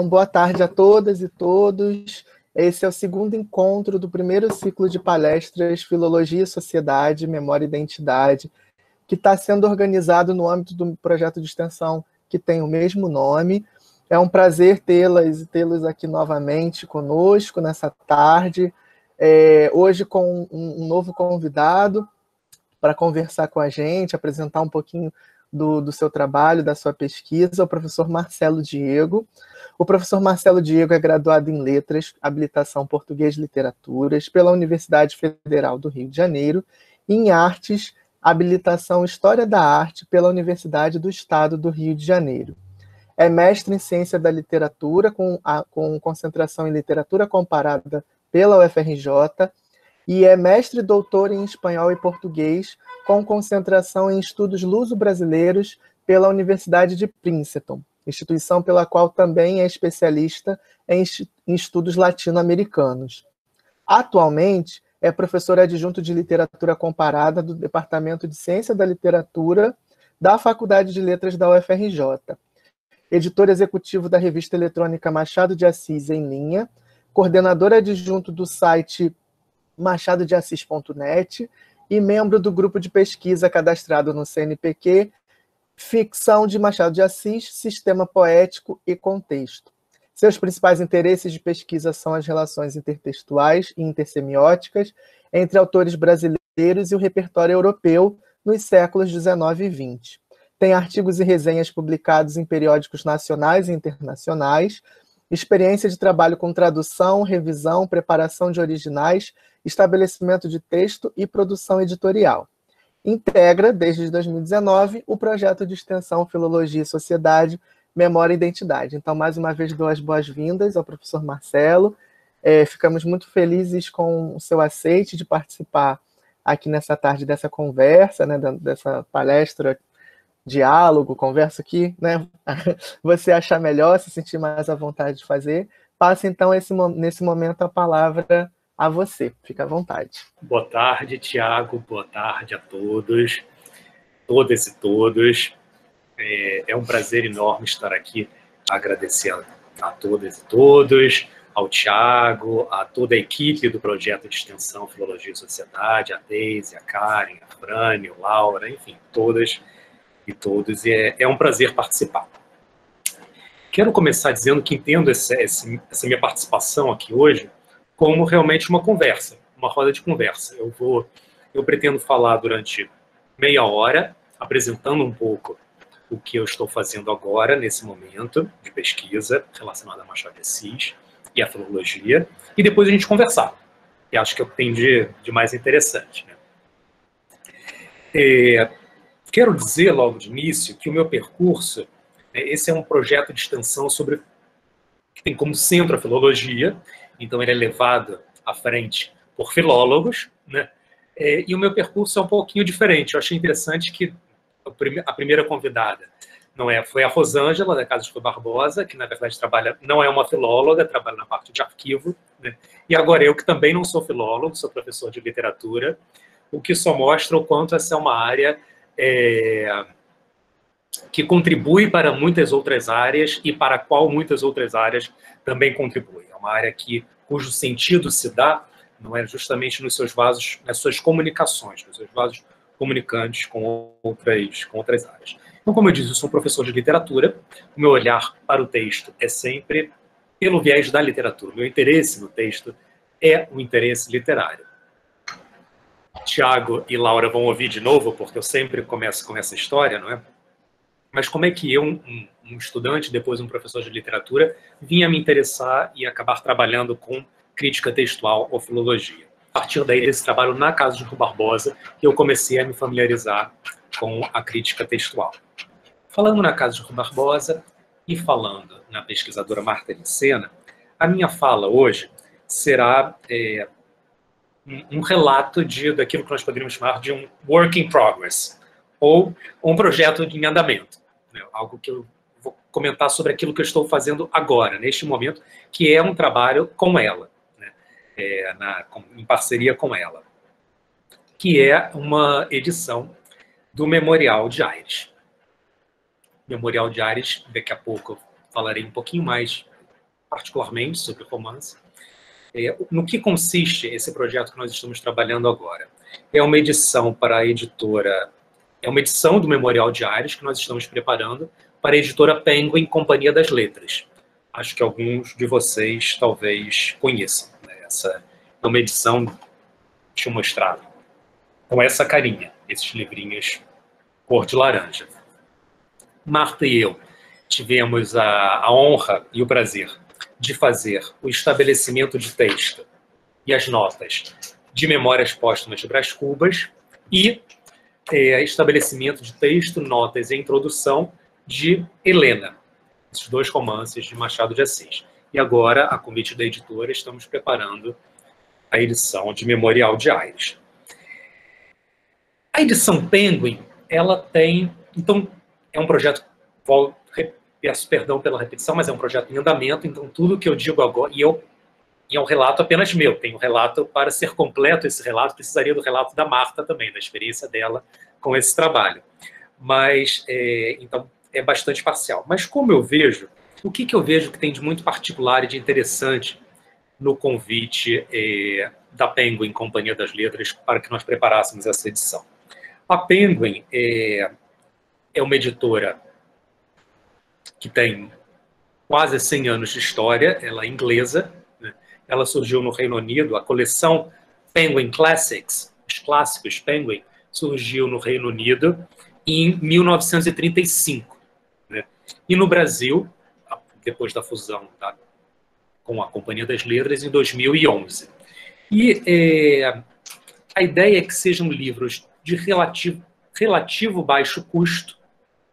Boa tarde a todas e todos. Esse é o segundo encontro do primeiro ciclo de palestras Filologia e Sociedade, Memória e Identidade, que está sendo organizado no âmbito do projeto de extensão que tem o mesmo nome. É um prazer tê-las e tê-los aqui novamente conosco nessa tarde, hoje com um novo convidado para conversar com a gente, apresentar um pouquinho do seu trabalho, da sua pesquisa, o professor Marcelo Diego. O professor Marcelo Diego é graduado em Letras, habilitação Português e Literaturas, pela Universidade Federal do Rio de Janeiro, e em Artes, habilitação História da Arte pela Universidade do Estado do Rio de Janeiro. É mestre em Ciência da Literatura, com concentração em Literatura Comparada pela UFRJ, e é mestre e doutor em Espanhol e Português, com concentração em Estudos Luso-Brasileiros pela Universidade de Princeton, instituição pela qual também é especialista em estudos latino-americanos. Atualmente, é professor adjunto de Literatura Comparada do Departamento de Ciência da Literatura da Faculdade de Letras da UFRJ. Editor executivo da revista eletrônica Machado de Assis em linha, coordenador adjunto do site machadodeassis.net e membro do grupo de pesquisa cadastrado no CNPq, Ficção de Machado de Assis, Sistema Poético e Contexto. Seus principais interesses de pesquisa são as relações intertextuais e intersemióticas entre autores brasileiros e o repertório europeu nos séculos XIX e XX. Tem artigos e resenhas publicados em periódicos nacionais e internacionais, experiência de trabalho com tradução, revisão, preparação de originais, estabelecimento de texto e produção editorial. Integra, desde 2019, o projeto de extensão Filologia e Sociedade, Memória e Identidade. Então, mais uma vez, dou as boas-vindas ao professor Marcelo. Ficamos muito felizes com o seu aceite de participar aqui nessa tarde dessa conversa, né, dessa palestra, diálogo, conversa aqui, né? Você achar melhor, se sentir mais à vontade de fazer. Passo, então, nesse momento, a palavra a você. Fica à vontade. Boa tarde, Tiago. Boa tarde a todos, todas e todos. É um prazer enorme estar aqui, agradecendo a todas e todos, ao Tiago, a toda a equipe do projeto de extensão Filologia e Sociedade, a Deise, a Karen, a Frane, a Laura, enfim, todas e todos. É um prazer participar. Quero começar dizendo que entendo essa minha participação aqui hoje como realmente uma conversa, uma roda de conversa. Eu pretendo falar durante meia hora, apresentando um pouco o que eu estou fazendo agora, nesse momento de pesquisa relacionado a Machado de Assis e a filologia, e depois a gente conversar, que acho que é o que tem de mais interessante, né? Quero dizer logo de início que o meu percurso, esse é um projeto de extensão que tem como centro a filologia, então ele é levado à frente por filólogos, né? E o meu percurso é um pouquinho diferente. Eu achei interessante que a primeira convidada foi a Rosângela, da Casa de Rui Barbosa, que na verdade não é uma filóloga, trabalha na parte de arquivo, né? E agora eu, que também não sou filólogo, sou professor de literatura, o que só mostra o quanto essa é uma área que contribui para muitas outras áreas e para a qual muitas outras áreas também contribuem. É uma área cujo sentido se dá, não é justamente nos seus vasos, nas suas comunicações, nos seus vasos comunicantes com outras áreas. Então, como eu disse, eu sou professor de literatura, o meu olhar para o texto é sempre pelo viés da literatura. O meu interesse no texto é o interesse literário. Tiago e Laura vão ouvir de novo, porque eu sempre começo com essa história, não é? Mas como é que eu, um estudante, depois um professor de literatura, vinha me interessar e acabar trabalhando com crítica textual ou filologia? A partir daí, desse trabalho na Casa de Rui Barbosa, que eu comecei a me familiarizar com a crítica textual. Falando na Casa de Rui Barbosa e falando na pesquisadora Marta Lucena, a minha fala hoje será um relato daquilo que nós poderíamos chamar de um work in progress, ou um projeto em andamento, né? Algo que eu vou comentar sobre aquilo que eu estou fazendo agora, neste momento, que é um trabalho com ela, né? Em parceria com ela, que é uma edição do Memorial de Aires. Memorial de Aires, daqui a pouco eu falarei um pouquinho mais particularmente sobre romance. No que consiste esse projeto que nós estamos trabalhando agora? É uma edição para a editora, é uma edição do Memorial de Ares que nós estamos preparando para a editora Penguin Companhia das Letras. Acho que alguns de vocês talvez conheçam, né? Essa é uma edição, deixa eu mostrar, com essa carinha, esses livrinhos cor de laranja. Marta e eu tivemos a honra e o prazer de fazer o estabelecimento de texto e as notas de Memórias Póstumas de Brás Cubas e estabelecimento de texto, notas e introdução de Helena, esses 2 romances de Machado de Assis. E agora, a convite da editora, estamos preparando a edição de Memorial de Ares. A edição Penguin, ela tem... Então, é um projeto... Peço perdão pela repetição, mas é um projeto em andamento, então tudo que eu digo agora... E é um relato apenas meu, tem um relato, para ser completo esse relato, precisaria do relato da Marta também, da experiência dela com esse trabalho. Mas, então, é bastante parcial. Mas como eu vejo, o que eu vejo que tem de muito particular e de interessante no convite da Penguin Companhia das Letras para que nós preparássemos essa edição? A Penguin é uma editora que tem quase 100 anos de história, ela é inglesa, né? Ela surgiu no Reino Unido, a coleção Penguin Classics, os clássicos Penguin, surgiu no Reino Unido em 1935. Né? E no Brasil, depois da fusão com a Companhia das Letras, em 2011. E a ideia é que sejam livros de relativo baixo custo,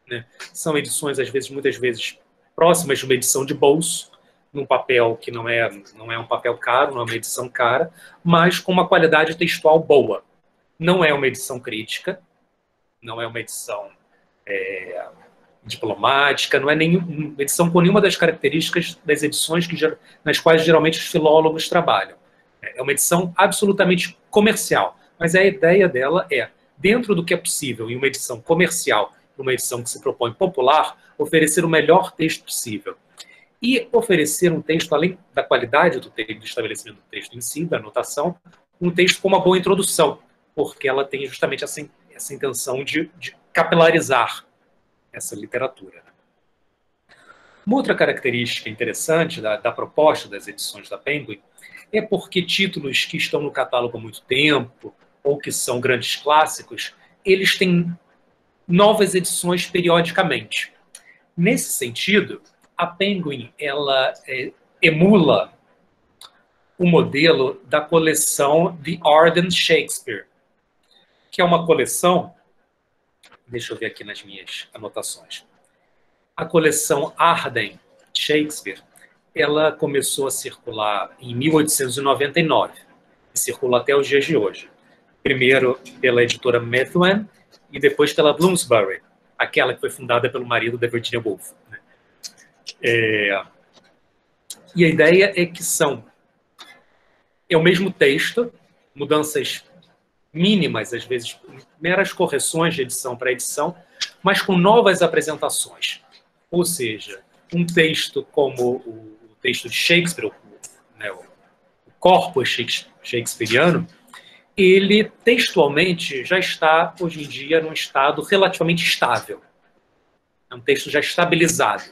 né? São edições, muitas vezes, próximas de uma edição de bolso, num papel que não é um papel caro, não é uma edição cara, mas com uma qualidade textual boa. Não é uma edição crítica, não é uma edição diplomática, não é uma edição com nenhuma das características das edições nas quais geralmente os filólogos trabalham. É uma edição absolutamente comercial, mas a ideia dela é, dentro do que é possível em uma edição comercial, uma edição que se propõe popular, oferecer o melhor texto possível. E oferecer um texto, além da qualidade do estabelecimento do texto em si, da anotação, um texto com uma boa introdução, porque ela tem justamente essa intenção de capilarizar essa literatura. Uma outra característica interessante da proposta das edições da Penguin é porque títulos que estão no catálogo há muito tempo, ou que são grandes clássicos, eles têm novas edições periodicamente. Nesse sentido, a Penguin ela emula o modelo da coleção The Arden Shakespeare, que é uma coleção, deixa eu ver aqui nas minhas anotações, a coleção Arden Shakespeare, ela começou a circular em 1899, e circula até os dias de hoje. Primeiro pela editora Methuen e depois pela Bloomsbury, aquela que foi fundada pelo marido da Virginia Woolf. E a ideia é que é o mesmo texto, mudanças mínimas, às vezes meras correções de edição para edição, mas com novas apresentações. Ou seja, um texto como o texto de Shakespeare, o corpus shakespeariano, ele textualmente já está, hoje em dia, num estado relativamente estável. É um texto já estabilizado.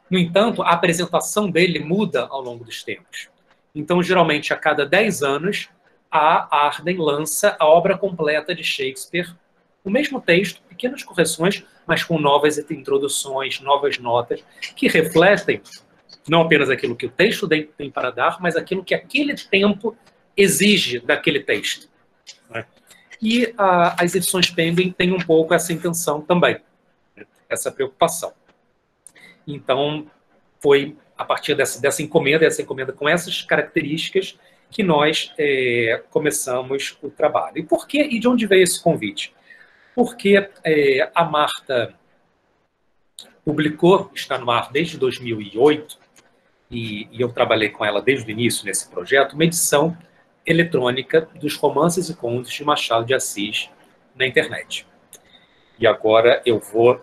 No entanto, a apresentação dele muda ao longo dos tempos. Então, geralmente, a cada 10 anos, a Arden lança a obra completa de Shakespeare, o mesmo texto, pequenas correções, mas com novas introduções, novas notas, que refletem não apenas aquilo que o texto tem para dar, mas aquilo que aquele tempo exige daquele texto. E as edições Penguin têm um pouco essa intenção também, essa preocupação. Então, foi a partir dessa encomenda, essa encomenda com essas características, que nós começamos o trabalho. E por quê? E de onde veio esse convite? Porque a Marta publicou, está no ar desde 2008, e eu trabalhei com ela desde o início nesse projeto, uma edição eletrônica dos romances e contos de Machado de Assis na internet. E agora eu vou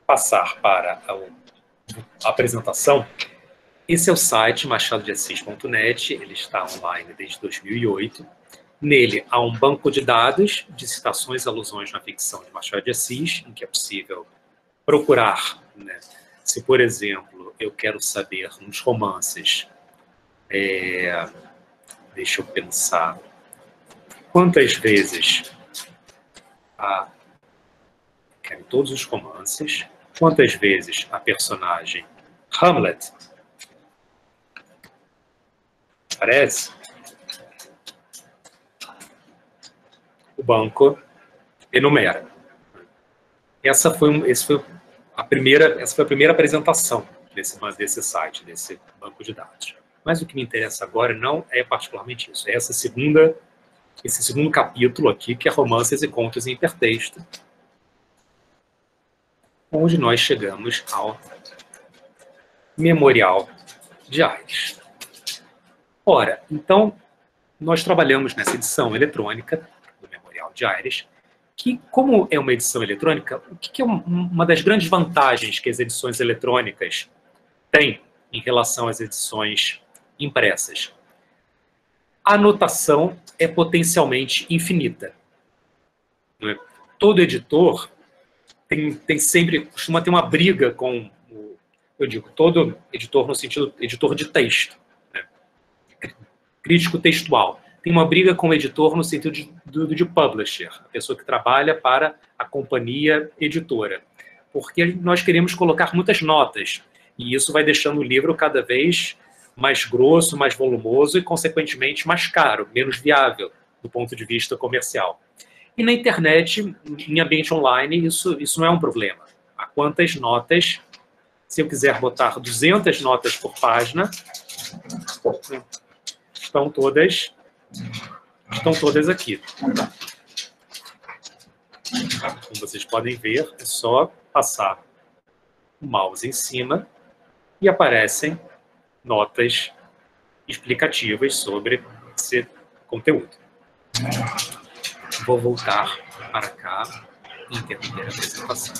passar para a apresentação. Esse é o site machadodeassis.net, ele está online desde 2008. Nele há um banco de dados de citações e alusões na ficção de Machado de Assis, em que é possível procurar, né? Se, por exemplo, eu quero saber nos romances, deixa eu pensar, quantas vezes, quero todos os romances, quantas vezes a personagem Hamlet aparece, o banco enumera. Essa foi a primeira apresentação desse site, desse banco de dados. Mas o que me interessa agora não é particularmente isso. É esse segundo capítulo aqui, que é Romances e Contos em Hipertexto, onde nós chegamos ao Memorial de Aires. Ora, então, nós trabalhamos nessa edição eletrônica do Memorial de Aires, que, como é uma edição eletrônica, o que é uma das grandes vantagens que as edições eletrônicas têm em relação às edições impressas? A anotação é potencialmente infinita. Não é? Todo editor costuma ter uma briga com, todo editor no sentido editor de texto, né? Crítico textual. Tem uma briga com o editor no sentido de publisher, a pessoa que trabalha para a companhia editora. Porque nós queremos colocar muitas notas, e isso vai deixando o livro cada vez mais grosso, mais volumoso e, consequentemente, mais caro, menos viável do ponto de vista comercial. E na internet, em ambiente online, isso não é um problema. Há quantas notas, se eu quiser botar 200 notas por página, estão todas aqui. Como vocês podem ver, é só passar o mouse em cima e aparecem notas explicativas sobre esse conteúdo. Vou voltar para cá e interromper a apresentação.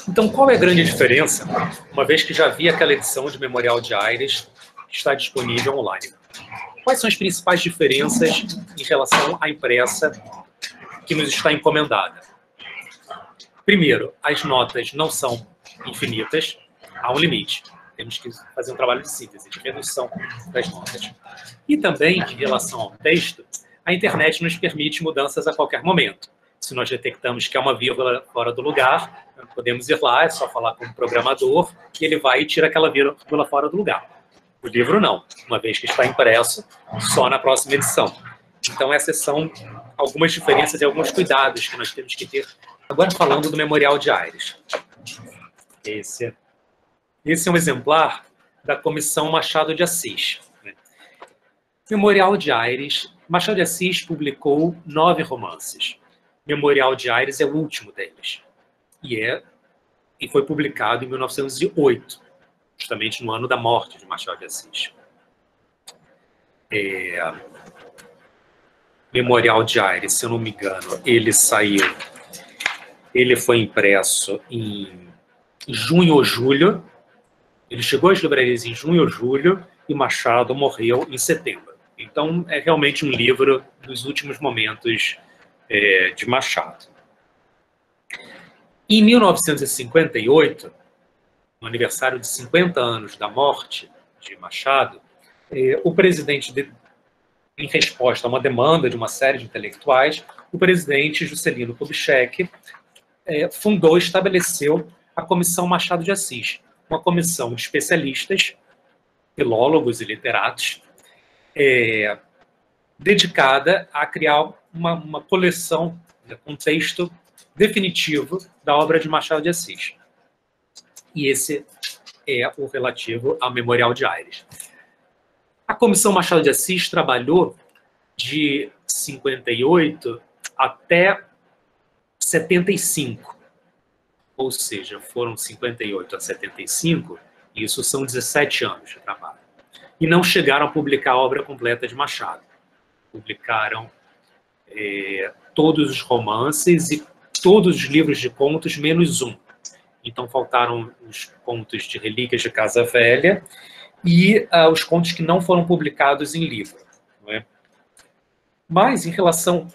Então, qual é a grande diferença, uma vez que já vi aquela edição de Memorial de Aires que está disponível online? Quais são as principais diferenças em relação à impressa que nos está encomendada? Primeiro, as notas não são infinitas, há um limite. Temos que fazer um trabalho de síntese, de redução das notas. E também, em relação ao texto, a internet nos permite mudanças a qualquer momento. Se nós detectamos que há uma vírgula fora do lugar, podemos ir lá, é só falar com o programador, e ele vai e tira aquela vírgula fora do lugar. O livro não, uma vez que está impresso, só na próxima edição. Então, essas são algumas diferenças e alguns cuidados que nós temos que ter. Agora, falando do Memorial de Aires. Esse é um exemplar da Comissão Machado de Assis. Memorial de Aires. Machado de Assis publicou 9 romances. Memorial de Aires é o último deles. E foi publicado em 1908, justamente no ano da morte de Machado de Assis. Memorial de Aires, se eu não me engano, ele foi impresso em junho ou julho. Ele chegou às livrarias em junho ou julho e Machado morreu em setembro. Então, é realmente um livro dos últimos momentos de Machado. Em 1958, no aniversário de 50 anos da morte de Machado, o presidente, em resposta a uma demanda de uma série de intelectuais, o presidente Juscelino Kubitschek estabeleceu a Comissão Machado de Assis, uma comissão de especialistas, filólogos e literatos, dedicada a criar uma coleção, um texto definitivo da obra de Machado de Assis. E esse é o relativo ao Memorial de Aires. A Comissão Machado de Assis trabalhou de 58 até 75. Ou seja, foram 58 a 75, e isso são 17 anos de trabalho. E não chegaram a publicar a obra completa de Machado. Publicaram todos os romances e todos os livros de contos, menos um. Então, faltaram os contos de Relíquias de Casa Velha e os contos que não foram publicados em livro. Não é? Mas, em relação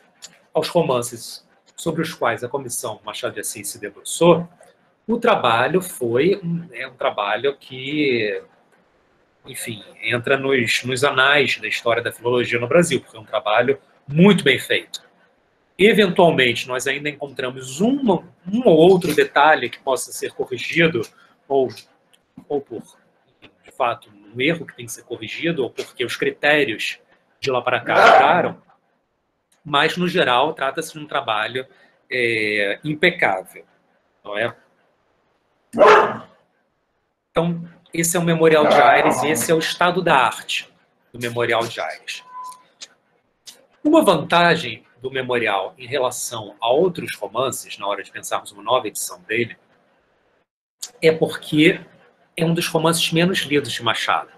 aos romances sobre os quais a Comissão Machado de Assis se debruçou, o trabalho foi um trabalho que, enfim, entra nos anais da história da filologia no Brasil, porque é um trabalho muito bem feito. Eventualmente, nós ainda encontramos um ou outro detalhe que possa ser corrigido, ou por, de fato, um erro que tem que ser corrigido, ou porque os critérios de lá para cá mudaram, mas, no geral, trata-se de um trabalho impecável, não é? Então, esse é o Memorial de Aires e esse é o estado da arte do Memorial de Aires. Uma vantagem do Memorial em relação a outros romances, na hora de pensarmos uma nova edição dele, é porque é um dos romances menos lidos de Machado.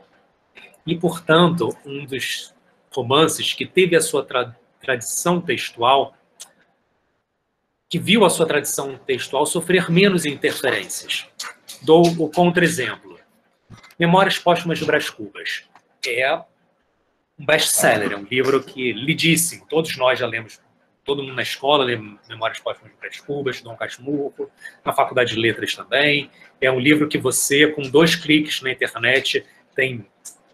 E, portanto, um dos romances que teve a sua tradição textual, que viu a sua tradição textual sofrer menos interferências. Dou o contra-exemplo. Memórias Póstumas de Brás Cubas. É um best-seller, é um livro que lidíssimo. Todos nós já lemos, todo mundo na escola lê Memórias Póstumas de Brás Cubas, Dom Casmurro, na Faculdade de Letras também. É um livro que você, com 2 cliques na internet, tem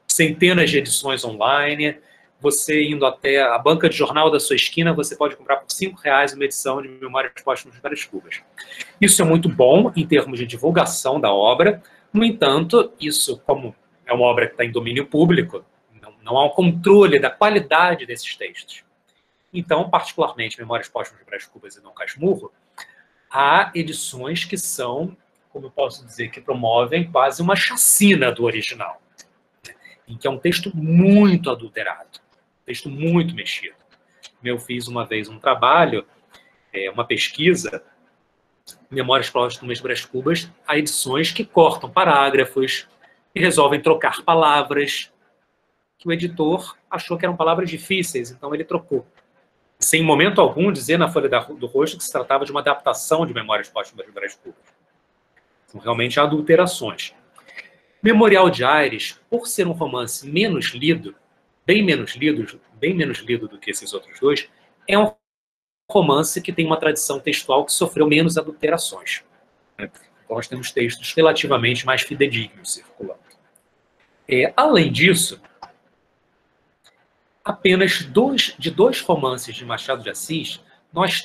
centenas de edições online. Você indo até a banca de jornal da sua esquina, você pode comprar por R$5 uma edição de Memórias Póstumas de Brás Cubas. Isso é muito bom em termos de divulgação da obra. No entanto, isso, como é uma obra que está em domínio público, não há um controle da qualidade desses textos. Então, particularmente, Memórias Póstumas de Brás Cubas e Dom Casmurro, há edições que são, como eu posso dizer, que promovem quase uma chacina do original, em que é um texto muito adulterado, um texto muito mexido. Eu fiz uma vez um trabalho, uma pesquisa, Memórias Póstumas de Brás Cubas, há edições que cortam parágrafos, que resolvem trocar palavras, que o editor achou que eram palavras difíceis, então ele trocou. Sem em momento algum dizer na folha do rosto que se tratava de uma adaptação de Memórias Póstumas de Brás Cubas. São realmente adulterações. Memorial de Aires, por ser um romance menos lido, bem menos lido do que esses outros dois, é um romance que tem uma tradição textual que sofreu menos adulterações. Então, nós temos textos relativamente mais fidedignos circulando. Além disso, apenas de dois romances de Machado de Assis, nós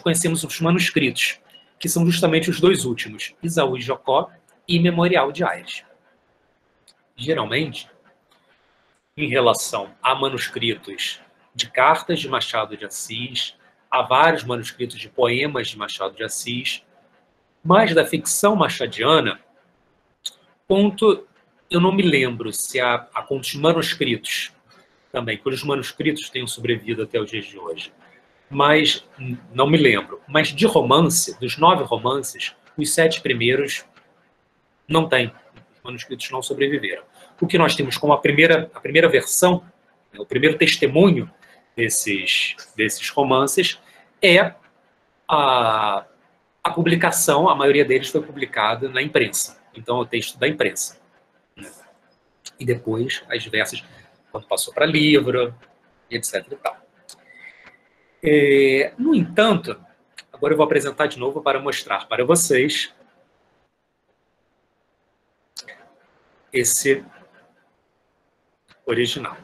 conhecemos os manuscritos, que são justamente os 2 últimos, Isaú e Jocó e Memorial de Aires. Geralmente, em relação a manuscritos de cartas de Machado de Assis, há vários manuscritos de poemas de Machado de Assis, mas da ficção machadiana, eu não me lembro se há contos manuscritos também, cujos manuscritos tenham sobrevivido até os dias de hoje. Mas, não me lembro. Mas de romance, dos 9 romances, os 7 primeiros não têm. Os manuscritos não sobreviveram. O que nós temos como a primeira versão, o primeiro testemunho desses romances, é a publicação, a maioria deles foi publicada na imprensa. Então, é o texto da imprensa. E depois, as diversas, quando passou para livro, etc. e tal. No entanto, agora eu vou apresentar de novo para mostrar para vocês esse original.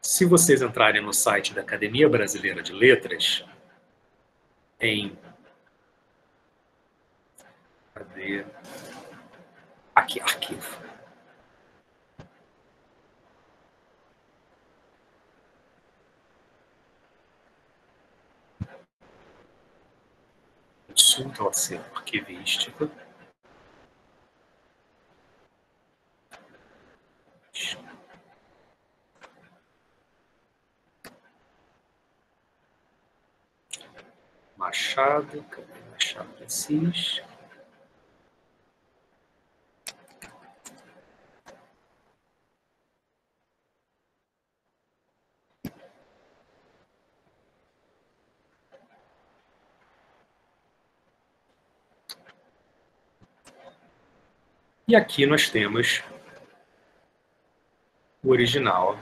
Se vocês entrarem no site da Academia Brasileira de Letras, cadê? Aqui, arquivo. Consulta o acervo arquivístico. Machado, cadê Machado de Assis? E aqui nós temos o original.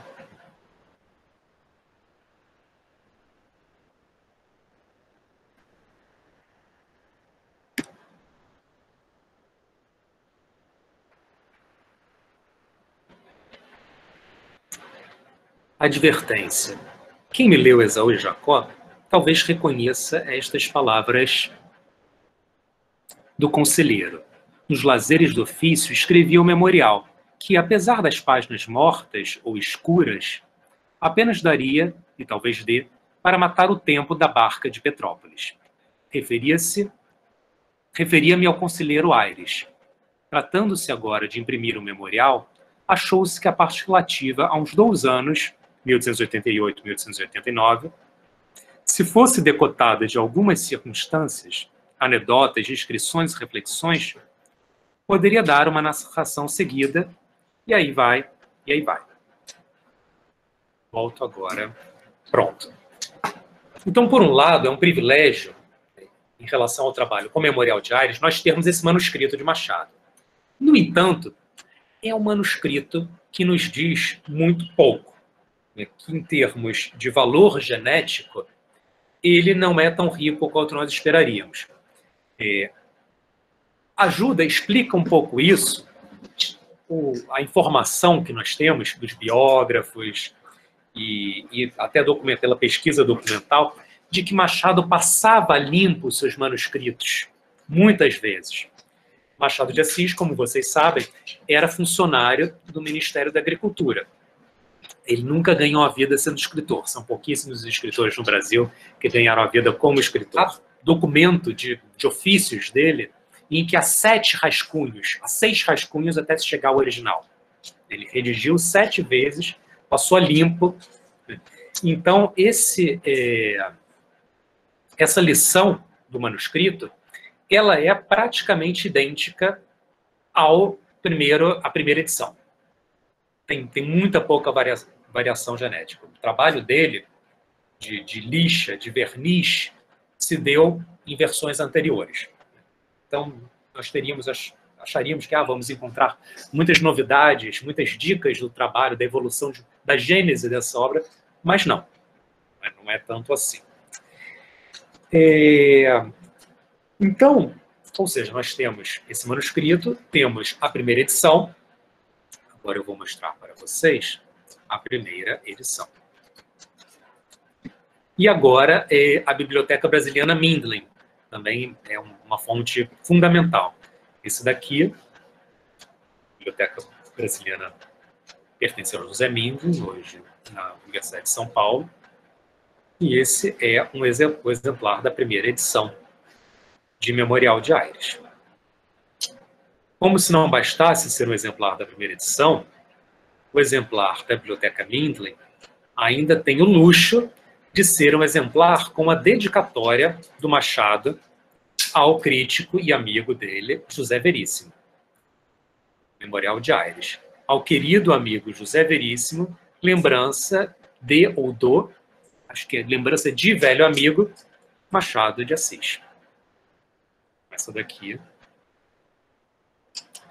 Advertência. Quem me leu Esaú e Jacó, talvez reconheça estas palavras do conselheiro. Nos lazeres do ofício, escrevia o memorial, que, apesar das páginas mortas ou escuras, apenas daria, e talvez dê, para matar o tempo da barca de Petrópolis. Referia-me ao conselheiro Aires. Tratando-se agora de imprimir o memorial, achou-se que a parte relativa a uns 2 anos, 1888 e 1889, se fosse decotada de algumas circunstâncias, anedotas, descrições e reflexões, poderia dar uma narração seguida, e aí vai. Volto agora. Pronto. Então, por um lado, é um privilégio, em relação ao trabalho com o Memorial de Aires, nós termos esse manuscrito de Machado. No entanto, é um manuscrito que nos diz muito pouco, né? Que, em termos de valor genético, ele não é tão rico quanto nós esperaríamos. Explica um pouco isso, a informação que nós temos dos biógrafos e até pela pesquisa documental, de que Machado passava limpo os seus manuscritos, muitas vezes. Machado de Assis, como vocês sabem, era funcionário do Ministério da Agricultura. Ele nunca ganhou a vida sendo escritor. São pouquíssimos escritores no Brasil que ganharam a vida como escritor. Há documento de ofícios dele em que há 6 rascunhos até se chegar ao original. Ele redigiu 7 vezes, passou a limpo. Então, essa lição do manuscrito, ela é praticamente idêntica à primeira edição. Tem muita pouca variação genética. O trabalho dele, de lixa, de verniz, se deu em versões anteriores. Então, nós acharíamos que vamos encontrar muitas novidades, muitas dicas do trabalho, da evolução, da gênese dessa obra, mas não é tanto assim. Então, ou seja, nós temos esse manuscrito, temos a primeira edição. Agora eu vou mostrar para vocês a primeira edição. E agora a Biblioteca Brasiliana Mindlin, também é uma fonte fundamental. Esse daqui, a Biblioteca Brasiliana, pertenceu ao José Mindlin, hoje na Universidade de São Paulo. E esse é o exemplar da primeira edição de Memorial de Aires. Como se não bastasse ser um exemplar da primeira edição, o exemplar da Biblioteca Mindlin ainda tem o luxo de ser um exemplar com a dedicatória do Machado ao crítico e amigo dele, José Veríssimo. Memorial de Aires. Ao querido amigo José Veríssimo, lembrança acho que é lembrança de velho amigo, Machado de Assis. Essa daqui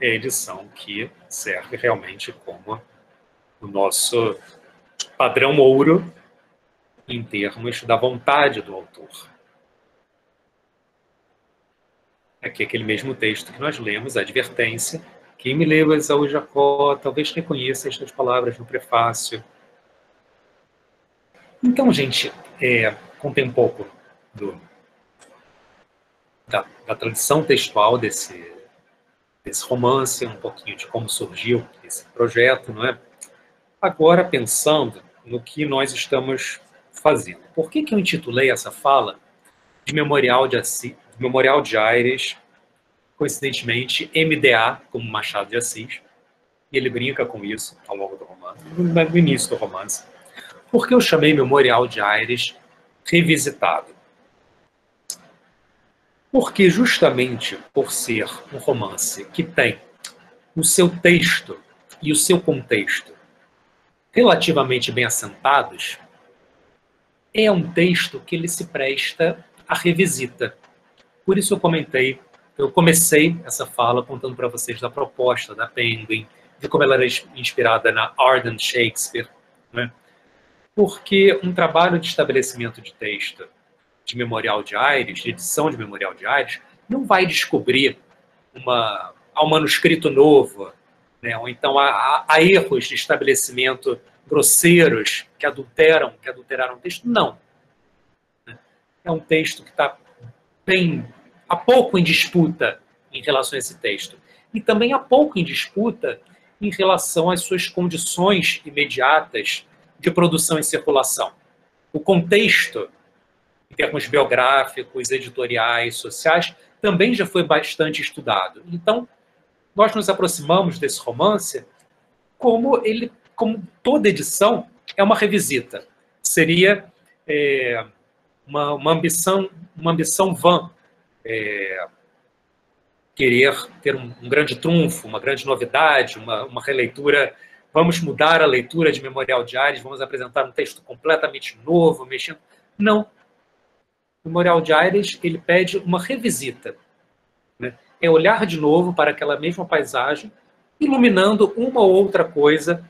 é a edição que serve realmente como o nosso padrão ouro em termos da vontade do autor. Aqui é aquele mesmo texto que nós lemos, a advertência. Quem me leu Esaú e Jacó talvez reconheça estas palavras no prefácio. Então, gente, contei um pouco da tradição textual desse romance, um pouquinho de como surgiu esse projeto, não é? Agora, pensando no que nós estamos fazendo. Por que eu intitulei essa fala de Memorial de Aires, coincidentemente, MDA, como Machado de Assis, e ele brinca com isso ao longo do romance, no início do romance. Por que eu chamei Memorial de Aires revisitado? Porque justamente por ser um romance que tem o seu texto e o seu contexto relativamente bem assentados, é um texto que ele se presta à revisita. Por isso eu comentei eu comecei essa fala contando para vocês da proposta da Penguin, de como ela era inspirada na Ardent Shakespeare, né? Porque um trabalho de estabelecimento de texto de Memorial de Aires, de edição de Memorial de Aires, não vai descobrir um manuscrito novo, né? Ou então há erros de estabelecimento grosseiros que adulteraram o texto. Não. É um texto que está há pouco em disputa em relação a esse texto. E também há pouco em disputa em relação às suas condições imediatas de produção e circulação. O contexto, em termos biográficos, editoriais, sociais, também já foi bastante estudado. Então, nós nos aproximamos desse romance como toda edição é uma revisita. Seria uma ambição vã, querer ter um grande trunfo, uma grande novidade, uma releitura. Vamos mudar a leitura de Memorial de Aires, vamos apresentar um texto completamente novo, mexendo. Não. Memorial de Aires, ele pede uma revisita, né? É olhar de novo para aquela mesma paisagem, iluminando uma ou outra coisa,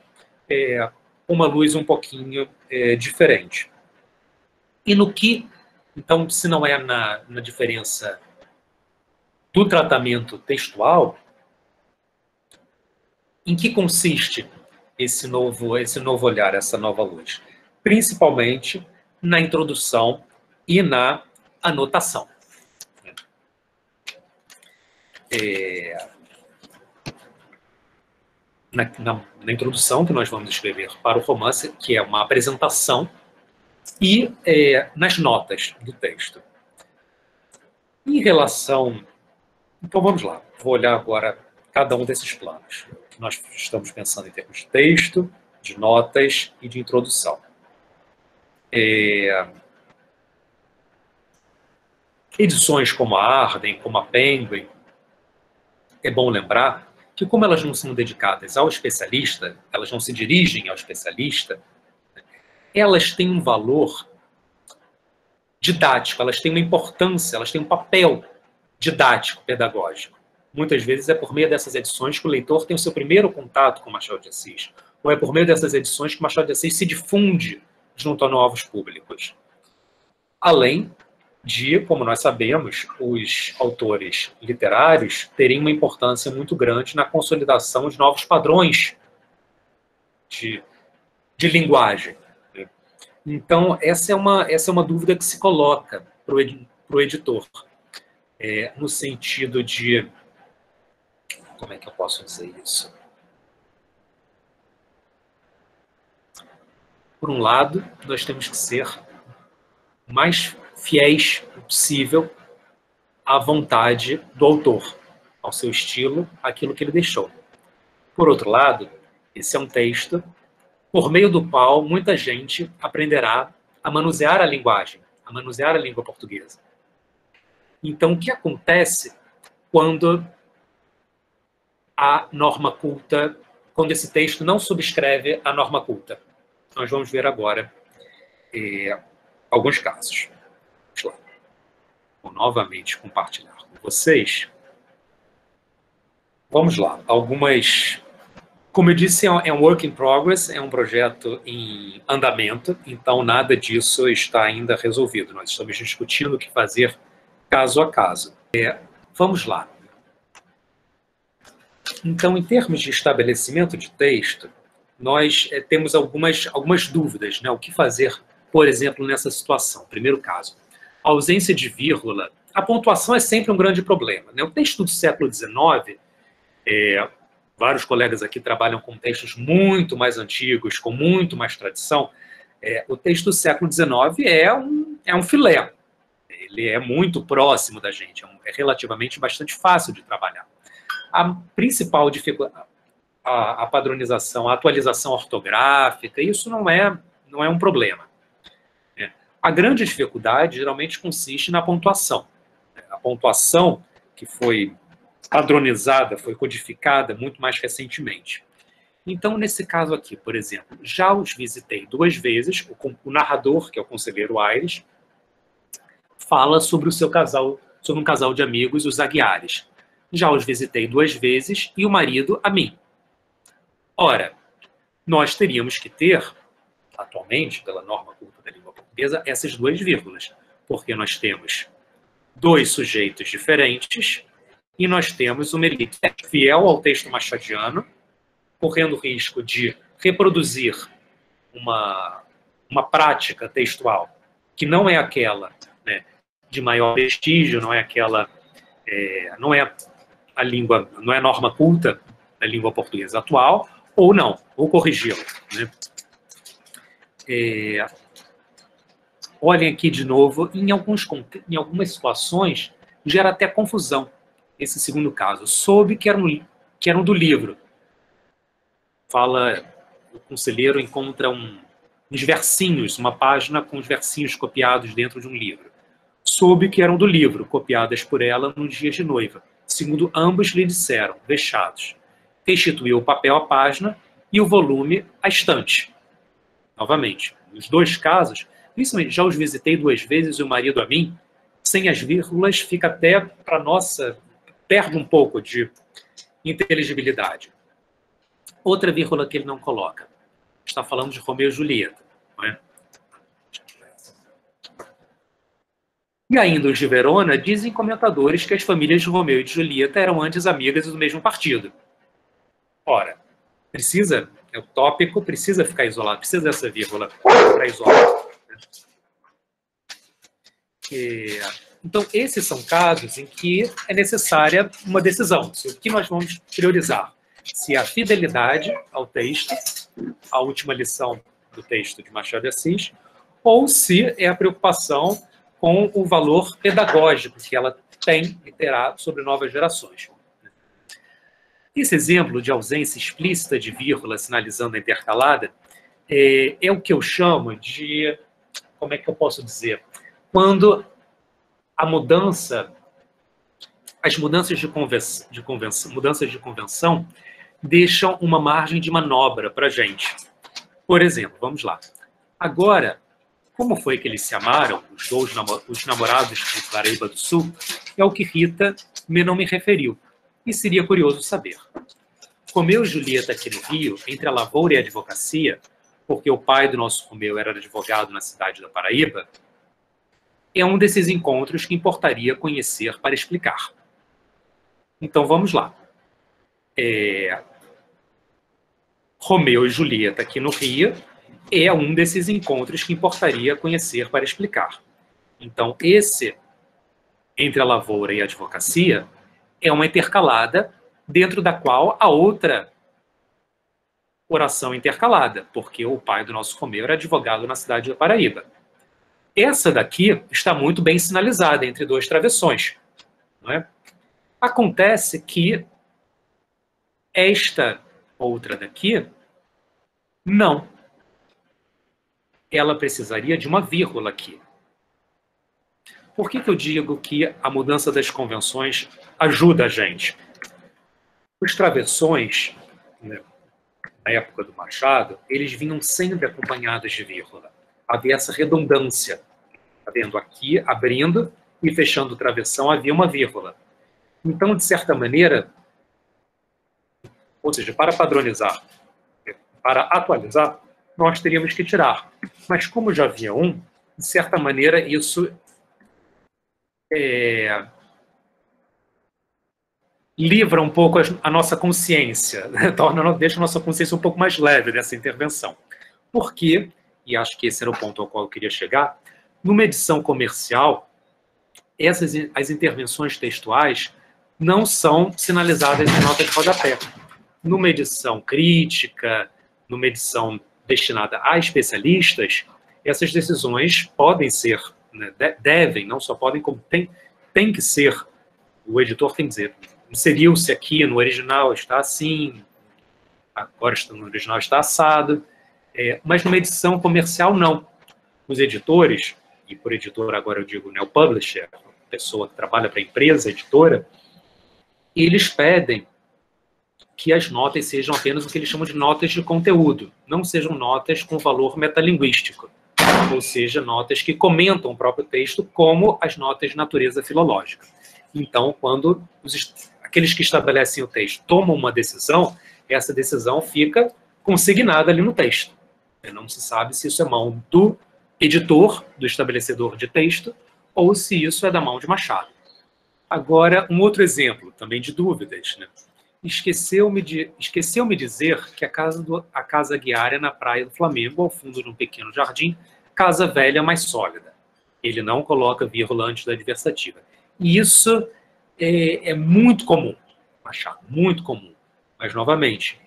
uma luz um pouquinho diferente. E no que, então, se não é na diferença do tratamento textual, em que consiste esse novo olhar, essa nova luz? Principalmente na introdução e na anotação. Na introdução que nós vamos escrever para o romance, que é uma apresentação, e nas notas do texto. Em relação... Então vamos lá, vou olhar agora cada um desses planos. Nós estamos pensando em termos de texto, de notas e de introdução. Edições como a Arden, como a Penguin, é bom lembrar que, como elas não são dedicadas ao especialista, elas não se dirigem ao especialista, elas têm um valor didático, elas têm uma importância, elas têm um papel didático, pedagógico. Muitas vezes é por meio dessas edições que o leitor tem o seu primeiro contato com Machado de Assis, ou é por meio dessas edições que Machado de Assis se difunde junto a novos públicos. Além de, como nós sabemos, os autores literários terem uma importância muito grande na consolidação de novos padrões de linguagem. Então, essa é uma dúvida que se coloca para o editor, no sentido de... Como é que eu posso dizer isso? Por um lado, nós temos que ser o mais fiéis possível à vontade do autor, ao seu estilo, àquilo que ele deixou. Por outro lado, esse é um texto por meio do qual muita gente aprenderá a manusear a linguagem, a manusear a língua portuguesa. Então, o que acontece quando a norma culta, quando esse texto não subscreve a norma culta? Nós vamos ver agora alguns casos. Vamos lá. Vou novamente compartilhar com vocês. Vamos lá. Algumas... Como eu disse, é um work in progress, é um projeto em andamento, então nada disso está ainda resolvido. Nós estamos discutindo o que fazer caso a caso. Vamos lá. Então, em termos de estabelecimento de texto, nós temos algumas dúvidas, né? O que fazer, por exemplo, nessa situação? Primeiro caso, a ausência de vírgula. A pontuação é sempre um grande problema, né? O texto do século XIX, vários colegas aqui trabalham com textos muito mais antigos, com muito mais tradição. O texto do século XIX é um filé. Ele é muito próximo da gente, é relativamente bastante fácil de trabalhar. A principal dificuldade, a padronização, a atualização ortográfica, isso não é um problema. A grande dificuldade geralmente consiste na pontuação. A pontuação que foi padronizada, foi codificada muito mais recentemente. Então, nesse caso aqui, por exemplo, já os visitei 2 vezes, o narrador, que é o conselheiro Aires, fala sobre o seu casal sobre um casal de amigos, os Aguiares. Já os visitei 2 vezes e o marido a mim. Ora, nós teríamos que ter, atualmente, pela norma culta da língua portuguesa, essas 2 vírgulas, porque nós temos 2 sujeitos diferentes e nós temos uma elite fiel ao texto machadiano, correndo o risco de reproduzir uma prática textual que não é aquela, né, de maior prestígio, não é aquela, não é a língua, não é a norma culta da língua portuguesa atual, ou não, ou corrigi-la, né? Olhem aqui de novo, em algumas situações gera até confusão esse segundo caso. Soube que eram do livro. Fala, o conselheiro encontra uns versinhos, uma página com os versinhos copiados dentro de um livro. Soube que eram do livro, copiadas por ela nos dias de noiva, segundo ambos lhe disseram, vexados. Restituiu o papel à página e o volume à estante. Novamente, nos 2 casos, principalmente já os visitei 2 vezes e o marido a mim, sem as vírgulas fica até para nossa, perde um pouco de inteligibilidade. Outra vírgula que ele não coloca. Está falando de Romeu e Julieta, não é? E ainda os de Verona dizem comentadores que as famílias de Romeu e de Julieta eram antes amigas do mesmo partido. Ora, o tópico precisa ficar isolado, precisa dessa vírgula para isolar. Então, esses são casos em que é necessária uma decisão. O que nós vamos priorizar? Se a fidelidade ao texto, a última lição do texto de Machado de Assis, ou se é a preocupação com o valor pedagógico que ela tem e terá sobre novas gerações. Esse exemplo de ausência explícita de vírgula sinalizando a intercalada é o que eu chamo de, como é que eu posso dizer, quando as mudanças de convenção deixam uma margem de manobra para a gente. Por exemplo, vamos lá. Agora, como foi que eles se amaram, os namorados de Paraíba do Sul, é o que Rita não me referiu. E seria curioso saber. Romeu e Julieta aqui no Rio, entre a lavoura e a advocacia, porque o pai do nosso Romeu era advogado na cidade da Paraíba, é um desses encontros que importaria conhecer para explicar. Então, vamos lá. Romeu e Julieta aqui no Rio é um desses encontros que importaria conhecer para explicar. Então, esse, entre a lavoura e a advocacia, é uma intercalada dentro da qual a outra oração intercalada, porque o pai do nosso Romeu era advogado na cidade da Paraíba. Essa daqui está muito bem sinalizada entre 2 travessões, não é? Acontece que esta outra daqui, não. Ela precisaria de uma vírgula aqui. Por que eu digo que a mudança das convenções ajuda a gente? Os travessões, né, na época do Machado, eles vinham sempre acompanhados de vírgula. Havia essa redundância. Está vendo? Aqui, abrindo e fechando o travessão, havia uma vírgula. Então, de certa maneira, ou seja, para padronizar, para atualizar, nós teríamos que tirar. Mas como já havia um, de certa maneira, isso livra um pouco a nossa consciência, né? Deixa a nossa consciência um pouco mais leve dessa intervenção. Porque, e acho que esse era o ponto ao qual eu queria chegar, numa edição comercial, as intervenções textuais não são sinalizadas em nota de rodapé. Numa edição crítica, numa edição destinada a especialistas, essas decisões podem ser, né, devem, não só podem, como tem que ser, o editor tem que dizer, inseriu-se aqui, no original está assim, agora no original está assado, mas numa edição comercial não. Os editores, e por editor agora eu digo, né, o publisher, a pessoa que trabalha para a empresa, editora, eles pedem que as notas sejam apenas o que eles chamam de notas de conteúdo, não sejam notas com valor metalinguístico. ou seja, notas que comentam o próprio texto, como as notas de natureza filológica. Então, quando aqueles que estabelecem o texto tomam uma decisão, essa decisão fica consignada ali no texto. Não se sabe se isso é mão do editor, do estabelecedor de texto, ou se isso é da mão de Machado. Agora, um outro exemplo, também de dúvidas, né? Esqueceu-me dizer que a casa Aguiar é na praia do Flamengo, ao fundo de um pequeno jardim, casa velha mais sólida. Ele não coloca vírgula antes da adversativa. E isso é muito comum, Machado, muito comum. Mas, novamente,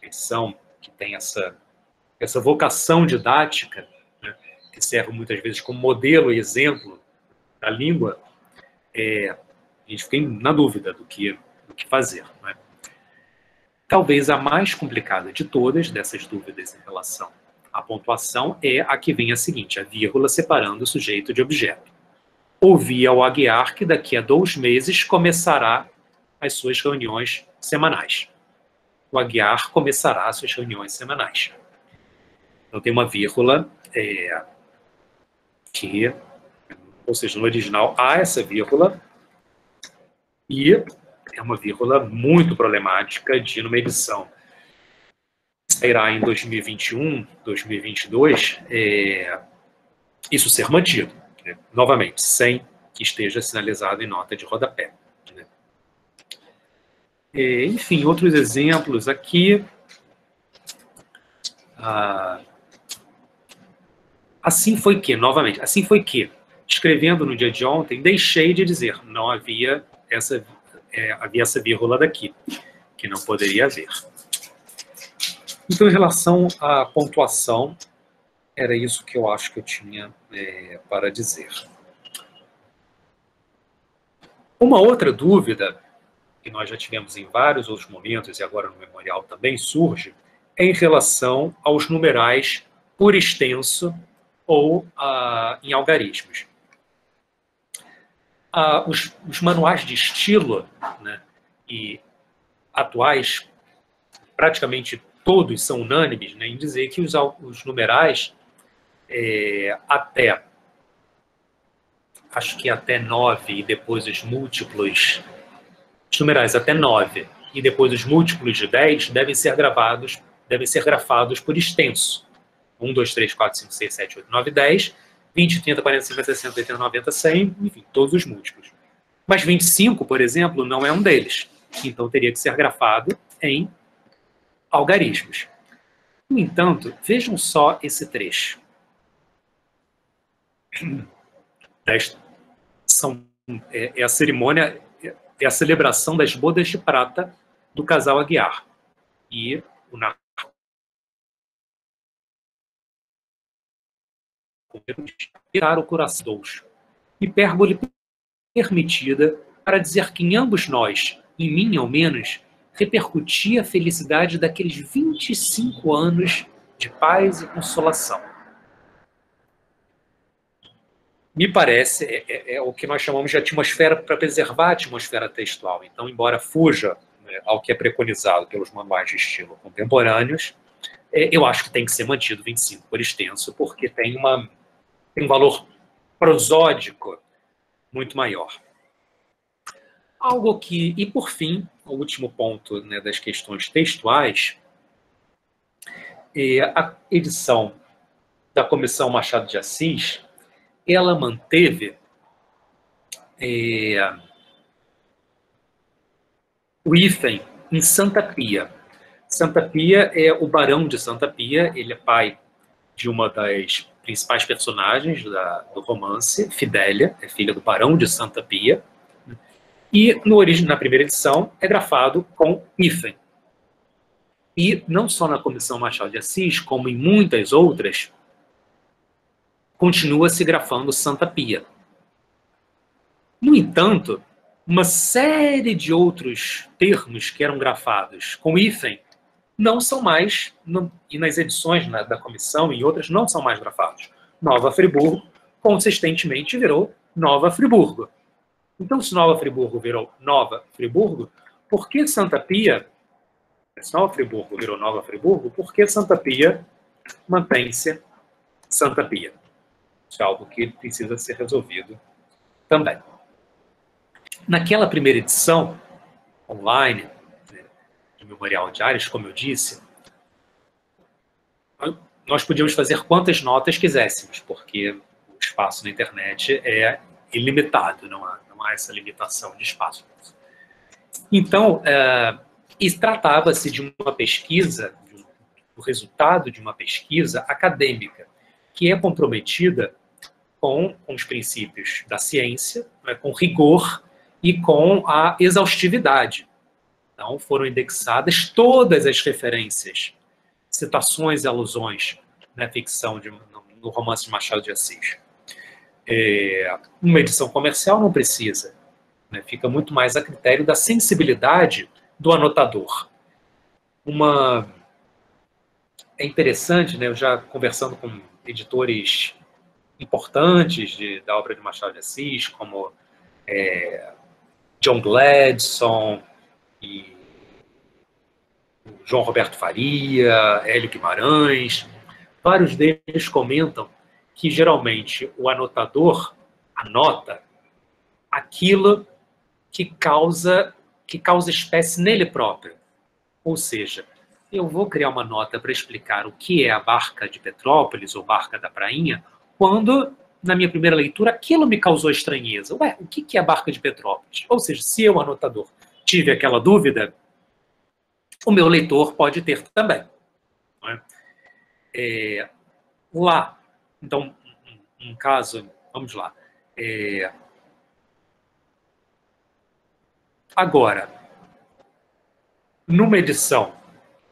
a edição que tem essa vocação didática, né, que serve muitas vezes como modelo e exemplo da língua, a gente fica na dúvida do que fazer. Né? Talvez a mais complicada de todas dessas dúvidas em relação à pontuação é a que vem a seguinte, a vírgula separando o sujeito de objeto. Ouvi ao Aguiar que daqui a 2 meses começará as suas reuniões semanais. O Aguiar começará as suas reuniões semanais. Então tem uma vírgula ou seja, no original há essa vírgula, e é uma vírgula muito problemática de numa edição que sairá em 2021, 2022, isso ser mantido, né? Novamente, sem que esteja sinalizado em nota de rodapé. Né? Enfim, outros exemplos aqui. Assim foi que, novamente, assim foi que, escrevendo no dia de ontem, deixei de dizer, não havia havia essa vírgula daqui, que não poderia haver. Então, em relação à pontuação, era isso que eu acho que eu tinha para dizer. Uma outra dúvida, que nós já tivemos em vários outros momentos, e agora no memorial também surge, é em relação aos numerais por extenso ou em algarismos. Os manuais de estilo, né, e atuais, praticamente todos são unânimes, né, em dizer que os numerais acho que até 9 e depois os múltiplos, os numerais até 9 e depois os múltiplos de 10 devem ser grafados por extenso. 1, 2, 3, 4, 5, 6, 7, 8, 9, 10, 20, 30, 40, 50, 60, 80, 90, 100, enfim, todos os múltiplos. Mas 25, por exemplo, não é um deles. Então, teria que ser grafado em algarismos. No entanto, vejam só esse trecho. É a cerimônia, é a celebração das bodas de prata do casal Aguiar. E o narrador tirar o coração. Hipérbole permitida para dizer que em ambos nós, em mim ao menos, repercutia a felicidade daqueles 25 anos de paz e consolação. Me parece, é o que nós chamamos de atmosfera, para preservar a atmosfera textual. Então, embora fuja, né, ao que é preconizado pelos manuais de estilo contemporâneos, eu acho que tem que ser mantido 25 por extenso, porque tem um valor prosódico muito maior. Algo que, e por fim, o último ponto, né, das questões textuais, a edição da Comissão Machado de Assis, ela manteve o hífen em Santa Pia. Santa Pia é o Barão de Santa Pia, ele é pai de uma das principais personagens do romance, Fidélia, é filha do Barão de Santa Pia, e na primeira edição é grafado com hífen. E não só na Comissão Machado de Assis, como em muitas outras, continua se grafando Santa Pia. No entanto, uma série de outros termos que eram grafados com hífen não são mais, e nas edições da comissão e outras, não são mais grafados. Nova Friburgo, consistentemente, virou Nova Friburgo. Então, se Nova Friburgo virou Nova Friburgo, por que Santa Pia, se Nova Friburgo virou Nova Friburgo, por que Santa Pia mantém-se Santa Pia? Isso é algo que precisa ser resolvido também. Naquela primeira edição, online, né, do Memorial de Ares, como eu disse, nós podíamos fazer quantas notas quiséssemos, porque o espaço na internet é ilimitado, não há essa limitação de espaço. Então, tratava-se de uma pesquisa, do resultado de uma pesquisa acadêmica, que é comprometida com os princípios da ciência, né, com rigor e com a exaustividade. Então, foram indexadas todas as referências, citações e alusões na ficção, no romance de Machado de Assis. Uma edição comercial não precisa, né, fica muito mais a critério da sensibilidade do anotador. É interessante, né, eu já conversando com editores importantes da obra de Machado de Assis, como John Gladson e João Roberto Faria, Hélio Guimarães, vários deles comentam que geralmente o anotador anota aquilo que causa espécie nele próprio. Ou seja, eu vou criar uma nota para explicar o que é a Barca de Petrópolis ou Barca da Prainha, quando, na minha primeira leitura, aquilo me causou estranheza. Ué, o que é a Barca de Petrópolis? Ou seja, se eu, anotador, tive aquela dúvida, o meu leitor pode ter também. Não é? Lá, então, um caso, vamos lá. Agora, numa edição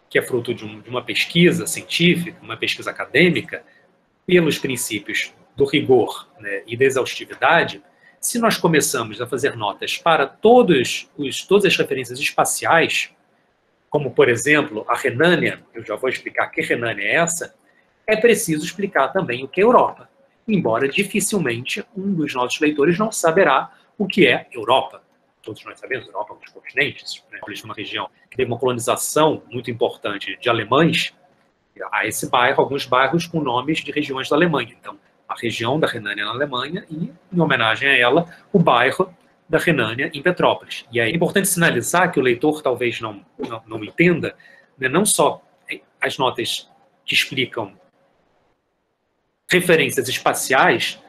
que é fruto de uma pesquisa científica, uma pesquisa acadêmica, pelos princípios do rigor, né, e da exaustividade, se nós começamos a fazer notas para todas as referências espaciais, como, por exemplo, a Renânia, eu já vou explicar que Renânia é essa, é preciso explicar também o que é Europa, embora dificilmente um dos nossos leitores não saberá o que é Europa. Todos nós sabemos, Europa é um dos continentes, né? Uma região que teve uma colonização muito importante de alemães. Há alguns bairros com nomes de regiões da Alemanha. Então, a região da Renânia na Alemanha e, em homenagem a ela, o bairro da Renânia em Petrópolis. E é importante sinalizar que o leitor talvez não entenda, né, não só as notas que explicam referências espaciais,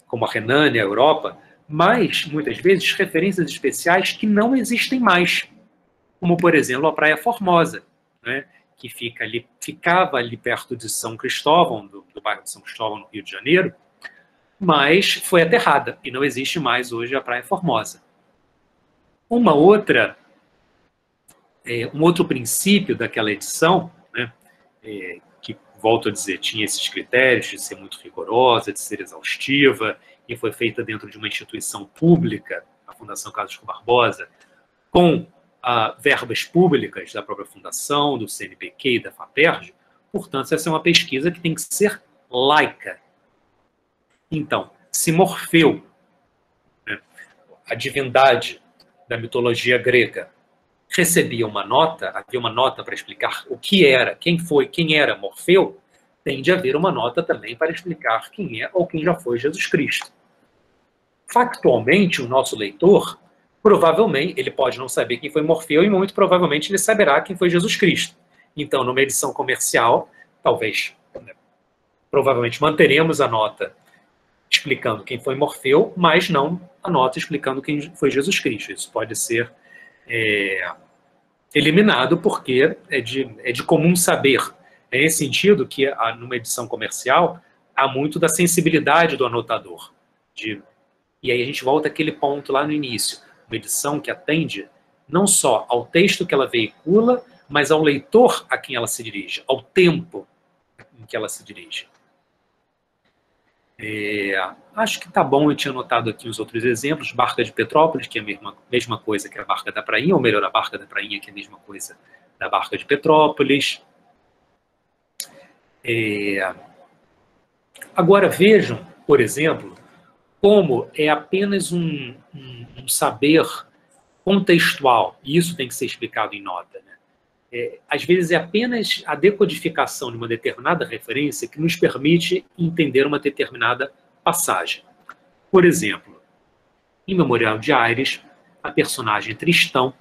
como a Renânia, a Europa, mas, muitas vezes, referências especiais que não existem mais, como, por exemplo, a Praia Formosa, né, que ficava ali perto de São Cristóvão, do bairro de São Cristóvão, no Rio de Janeiro, mas foi aterrada, e não existe mais hoje a Praia Formosa. Um outro princípio daquela edição, né, que, volto a dizer, tinha esses critérios de ser muito rigorosa, de ser exaustiva, e foi feita dentro de uma instituição pública, a Fundação Carlos Barbosa, com verbas públicas da própria Fundação, do CNPq e da FAPERJ. Portanto, essa é uma pesquisa que tem que ser laica. Então, se Morfeu, né, a divindade da mitologia grega, recebia uma nota, havia uma nota para explicar o que era, quem era Morfeu, tem de haver uma nota também para explicar quem é ou quem já foi Jesus Cristo. Factualmente, o nosso leitor, provavelmente, ele pode não saber quem foi Morfeu e muito provavelmente ele saberá quem foi Jesus Cristo. Então, numa edição comercial, talvez, né, provavelmente manteremos a nota explicando quem foi Morfeu, mas não a nota explicando quem foi Jesus Cristo. Isso pode ser eliminado porque é de comum saber. É nesse sentido que, numa edição comercial, há muito da sensibilidade do anotador. E aí a gente volta àquele ponto lá no início. Uma edição que atende não só ao texto que ela veicula, mas ao leitor a quem ela se dirige, ao tempo em que ela se dirige. Acho que tá bom, eu tinha anotado aqui os outros exemplos. Barca de Petrópolis, que é a mesma coisa que a Barca da Prainha, ou melhor, a Barca da Prainha, que é a mesma coisa da Barca de Petrópolis. Agora vejam, por exemplo, como é apenas um saber contextual, e isso tem que ser explicado em nota, né? Às vezes é apenas a decodificação de uma determinada referência que nos permite entender uma determinada passagem. Por exemplo, em Memorial de Aires, a personagem Tristão,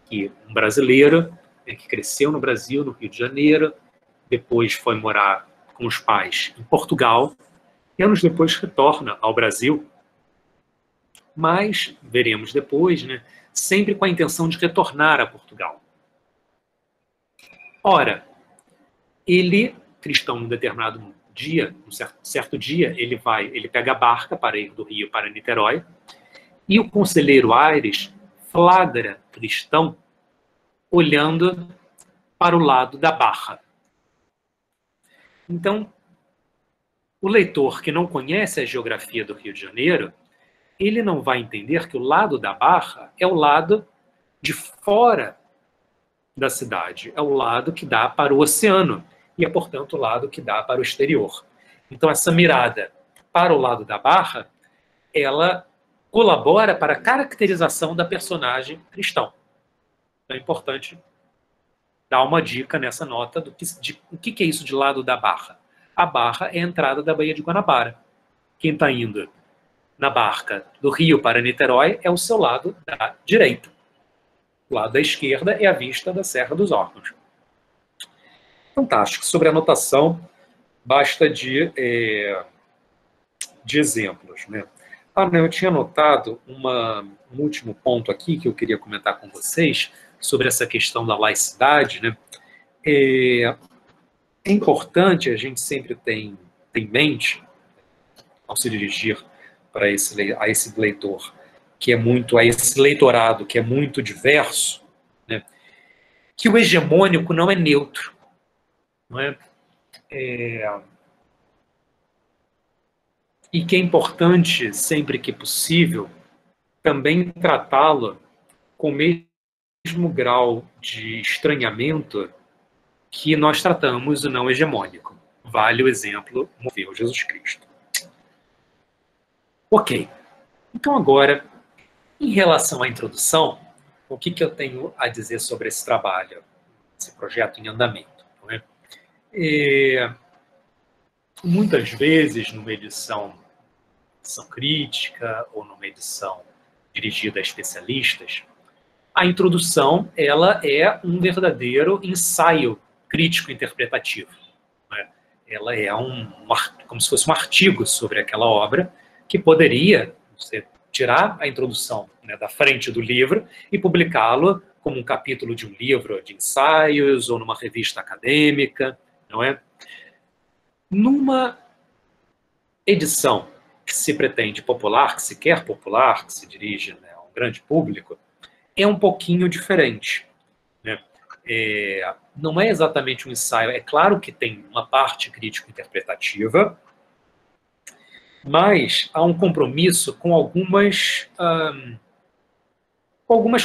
que é um brasileiro, que cresceu no Brasil, no Rio de Janeiro, depois foi morar com os pais em Portugal, e anos depois retorna ao Brasil, mas, veremos depois, né, sempre com a intenção de retornar a Portugal. Ora, Tristão, num determinado dia, um certo dia, ele pega a barca para ir do Rio para Niterói, e o conselheiro Aires flagra Tristão olhando para o lado da barra. Então, o leitor que não conhece a geografia do Rio de Janeiro, ele não vai entender que o lado da barra é o lado de fora da cidade, é o lado que dá para o oceano, e é, portanto, o lado que dá para o exterior. Então, essa mirada para o lado da barra, ela colabora para a caracterização da personagem Tristão. Então, é importante dar uma dica nessa nota de o que é isso de lado da barra. A barra é a entrada da Baía de Guanabara. Quem está indo na barca do Rio para Niterói é o seu lado da direita. O lado da esquerda é a vista da Serra dos Órgãos. Fantástico. Sobre a anotação, basta de exemplos, né? Eu tinha anotado um último ponto aqui que eu queria comentar com vocês sobre essa questão da laicidade, né? É importante a gente sempre ter em mente, ao se dirigir a esse leitor, a esse leitorado que é muito diverso, né? Que o hegemônico não é neutro, não é? E que é importante, sempre que possível, também tratá-lo com o mesmo grau de estranhamento que nós tratamos o não hegemônico. Vale o exemplo Moveu Jesus Cristo. Ok. Então agora, em relação à introdução, o que eu tenho a dizer sobre esse trabalho, esse projeto em andamento? Não é? Muitas vezes, numa edição crítica ou numa edição dirigida a especialistas, a introdução ela é um verdadeiro ensaio crítico-interpretativo. Né? Ela é como se fosse um artigo sobre aquela obra que poderia você tirar a introdução, né, da frente do livro e publicá-lo como um capítulo de um livro de ensaios ou numa revista acadêmica, não é? Numa edição que se pretende popular, que se quer popular, que se dirige, né, a um grande público, é um pouquinho diferente. Né? Não é exatamente um ensaio. É claro que tem uma parte crítico-interpretativa, mas há um compromisso com algumas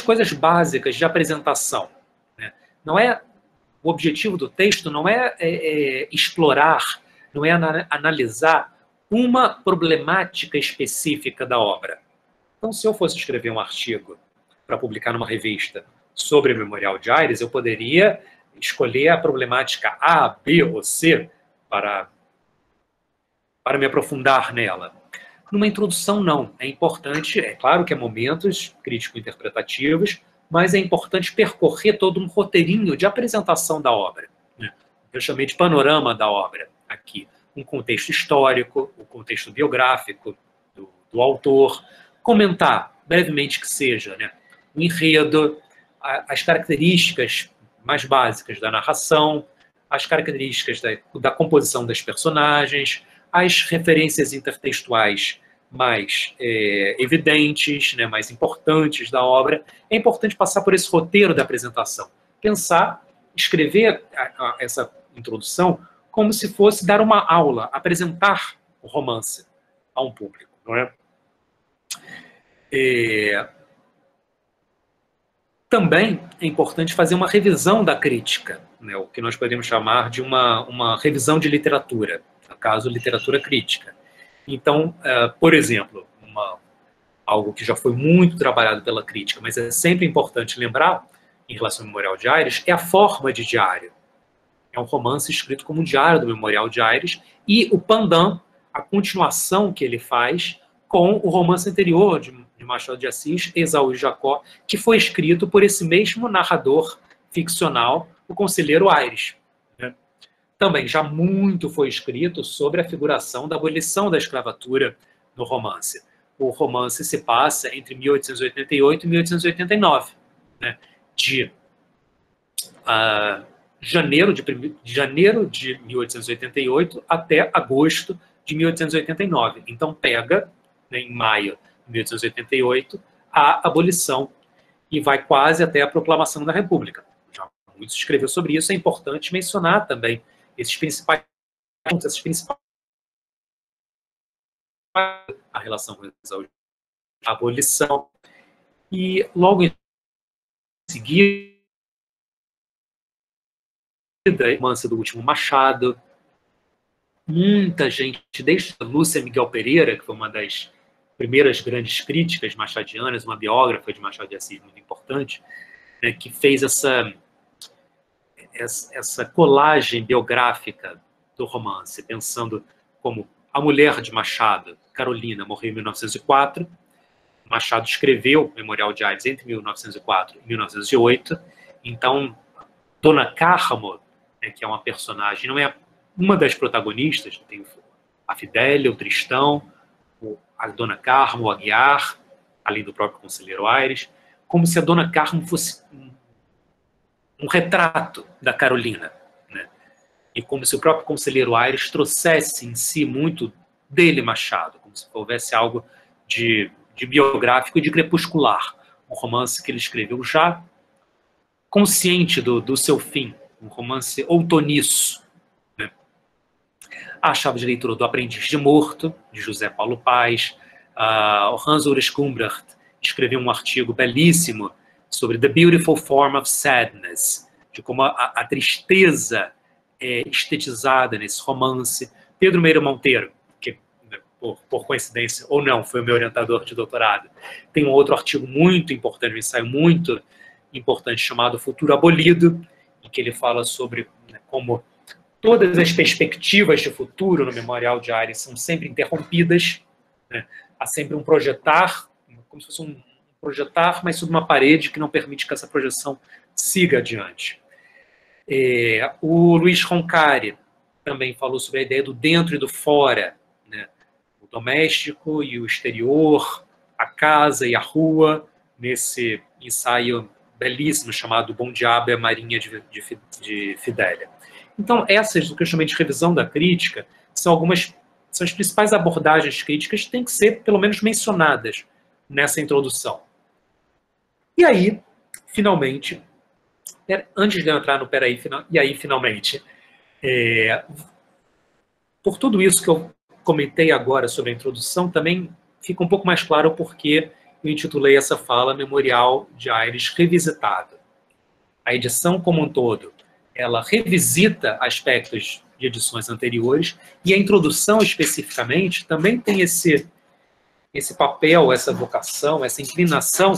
coisas básicas de apresentação. Né? O objetivo do texto não é explorar, não é analisar uma problemática específica da obra. Então, se eu fosse escrever um artigo para publicar numa revista sobre o Memorial de Aires, eu poderia escolher a problemática A, B ou C para me aprofundar nela. Numa introdução, não. É importante, é claro que há momentos crítico-interpretativos, mas é importante percorrer todo um roteirinho de apresentação da obra. Né? Eu chamei de panorama da obra aqui. Um contexto histórico, o contexto biográfico do autor, comentar, brevemente que seja, né, o enredo, as características mais básicas da narração, as características da composição das personagens, as referências intertextuais mais evidentes, né, mais importantes da obra. É importante passar por esse roteiro da apresentação. Pensar, escrever essa introdução como se fosse dar uma aula, apresentar o romance a um público, não é? Também é importante fazer uma revisão da crítica, né, o que nós podemos chamar de uma revisão de literatura, no caso, literatura crítica. Então, por exemplo, algo que já foi muito trabalhado pela crítica, mas é sempre importante lembrar, em relação ao Memorial de Aires, é a forma de diário. É um romance escrito como um diário do Memorial de Aires, e o pandan, a continuação que ele faz com o romance anterior de Machado de Assis, Esaú e Jacó, que foi escrito por esse mesmo narrador ficcional, o Conselheiro Aires. Né? Também já muito foi escrito sobre a figuração da abolição da escravatura no romance. O romance se passa entre 1888 e 1889, né? De janeiro de 1888 até agosto de 1889. Então pega, né, em maio de 1888 a abolição e vai quase até a proclamação da República. Já muito se escreveu sobre isso, é importante mencionar também esses principais a relação com a abolição. E logo em seguida, o romance do Último Machado. Muita gente, desde a Lúcia Miguel Pereira, que foi uma das primeiras grandes críticas machadianas, uma biógrafa de Machado de Assis muito importante, né, que fez essa colagem biográfica do romance, pensando como a mulher de Machado, Carolina, morreu em 1904. Machado escreveu o Memorial de Aires entre 1904 e 1908. Então, Dona Carmo, né, que é uma personagem, não é uma das protagonistas, tem a Fidélia, o Tristão, a Dona Carmo, o Aguiar, além do próprio Conselheiro Aires, como se a Dona Carmo fosse um retrato da Carolina, né? E como se o próprio Conselheiro Aires trouxesse em si muito dele, Machado, como se houvesse algo de biográfico e de crepuscular, um romance que ele escreveu já consciente do seu fim, um romance outoniço, né? A chave de leitura do Aprendiz de Morto, de José Paulo Paes. O Hans Ulrich Gumbrach escreveu um artigo belíssimo sobre The Beautiful Form of Sadness, de como a tristeza é estetizada nesse romance. Pedro Meira Monteiro, que por coincidência ou não, foi o meu orientador de doutorado, tem um outro artigo muito importante, um ensaio muito importante chamado Futuro Abolido, em que ele fala sobre, né, como todas as perspectivas de futuro no Memorial de Aires são sempre interrompidas, né? Há sempre um projetar, como se fosse um projetar, mas sob uma parede que não permite que essa projeção siga adiante. O Luiz Roncari também falou sobre a ideia do dentro e do fora, né? O doméstico e o exterior, a casa e a rua, nesse ensaio belíssimo chamado Bom Diabo e a Marinha de Fidélia. Então, essas, do que eu chamei de revisão da crítica, são as principais abordagens críticas que têm que ser, pelo menos, mencionadas nessa introdução. E aí, finalmente, antes de eu entrar no peraí, e aí, finalmente, por tudo isso que eu comentei agora sobre a introdução, também fica um pouco mais claro o porquê eu intitulei essa fala Memorial de Aires Revisitado. A edição como um todo, ela revisita aspectos de edições anteriores, e a introdução especificamente também tem esse papel, essa vocação, essa inclinação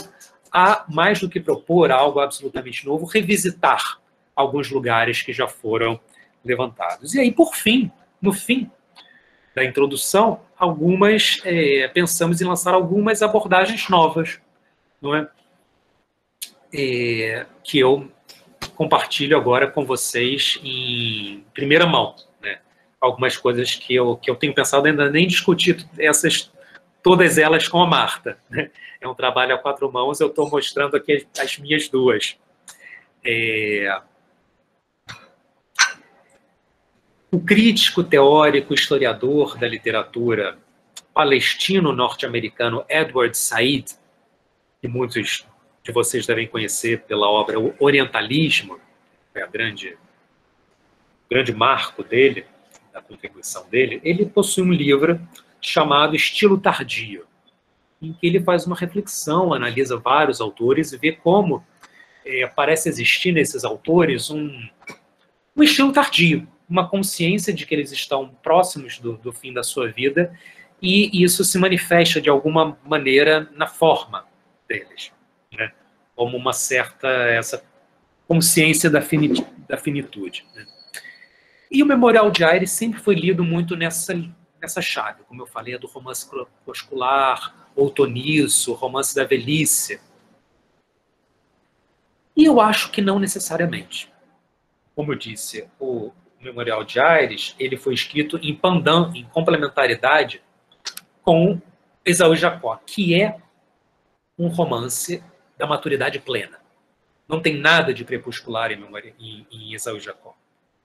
a, mais do que propor algo absolutamente novo, revisitar alguns lugares que já foram levantados. E aí, por fim, no fim da introdução, pensamos em lançar algumas abordagens novas, não é? Que eu compartilho agora com vocês em primeira mão, né? Algumas coisas que eu tenho pensado, ainda nem discutir todas elas com a Marta, né? É um trabalho a quatro mãos, eu estou mostrando aqui as minhas duas. O crítico, teórico, historiador da literatura palestino-norte-americano Edward Said, que muitos de vocês devem conhecer pela obra O Orientalismo, é o grande marco dele, da contribuição dele, ele possui um livro chamado Estilo Tardio, em que ele faz uma reflexão, analisa vários autores e vê como parece existir nesses autores um estilo tardio, uma consciência de que eles estão próximos do fim da sua vida, e isso se manifesta de alguma maneira na forma deles, né? Como uma certa essa consciência da finitude, né? E o Memorial de Aires sempre foi lido muito nessa essa chave. Como eu falei, é do romance crepuscular, outoníço, romance da velhice. E eu acho que não necessariamente. Como eu disse, o Memorial de Aires, ele foi escrito em pandan, em complementaridade com Esaú e Jacó, que é um romance da maturidade plena. Não tem nada de crepuscular em Esaú e Jacó.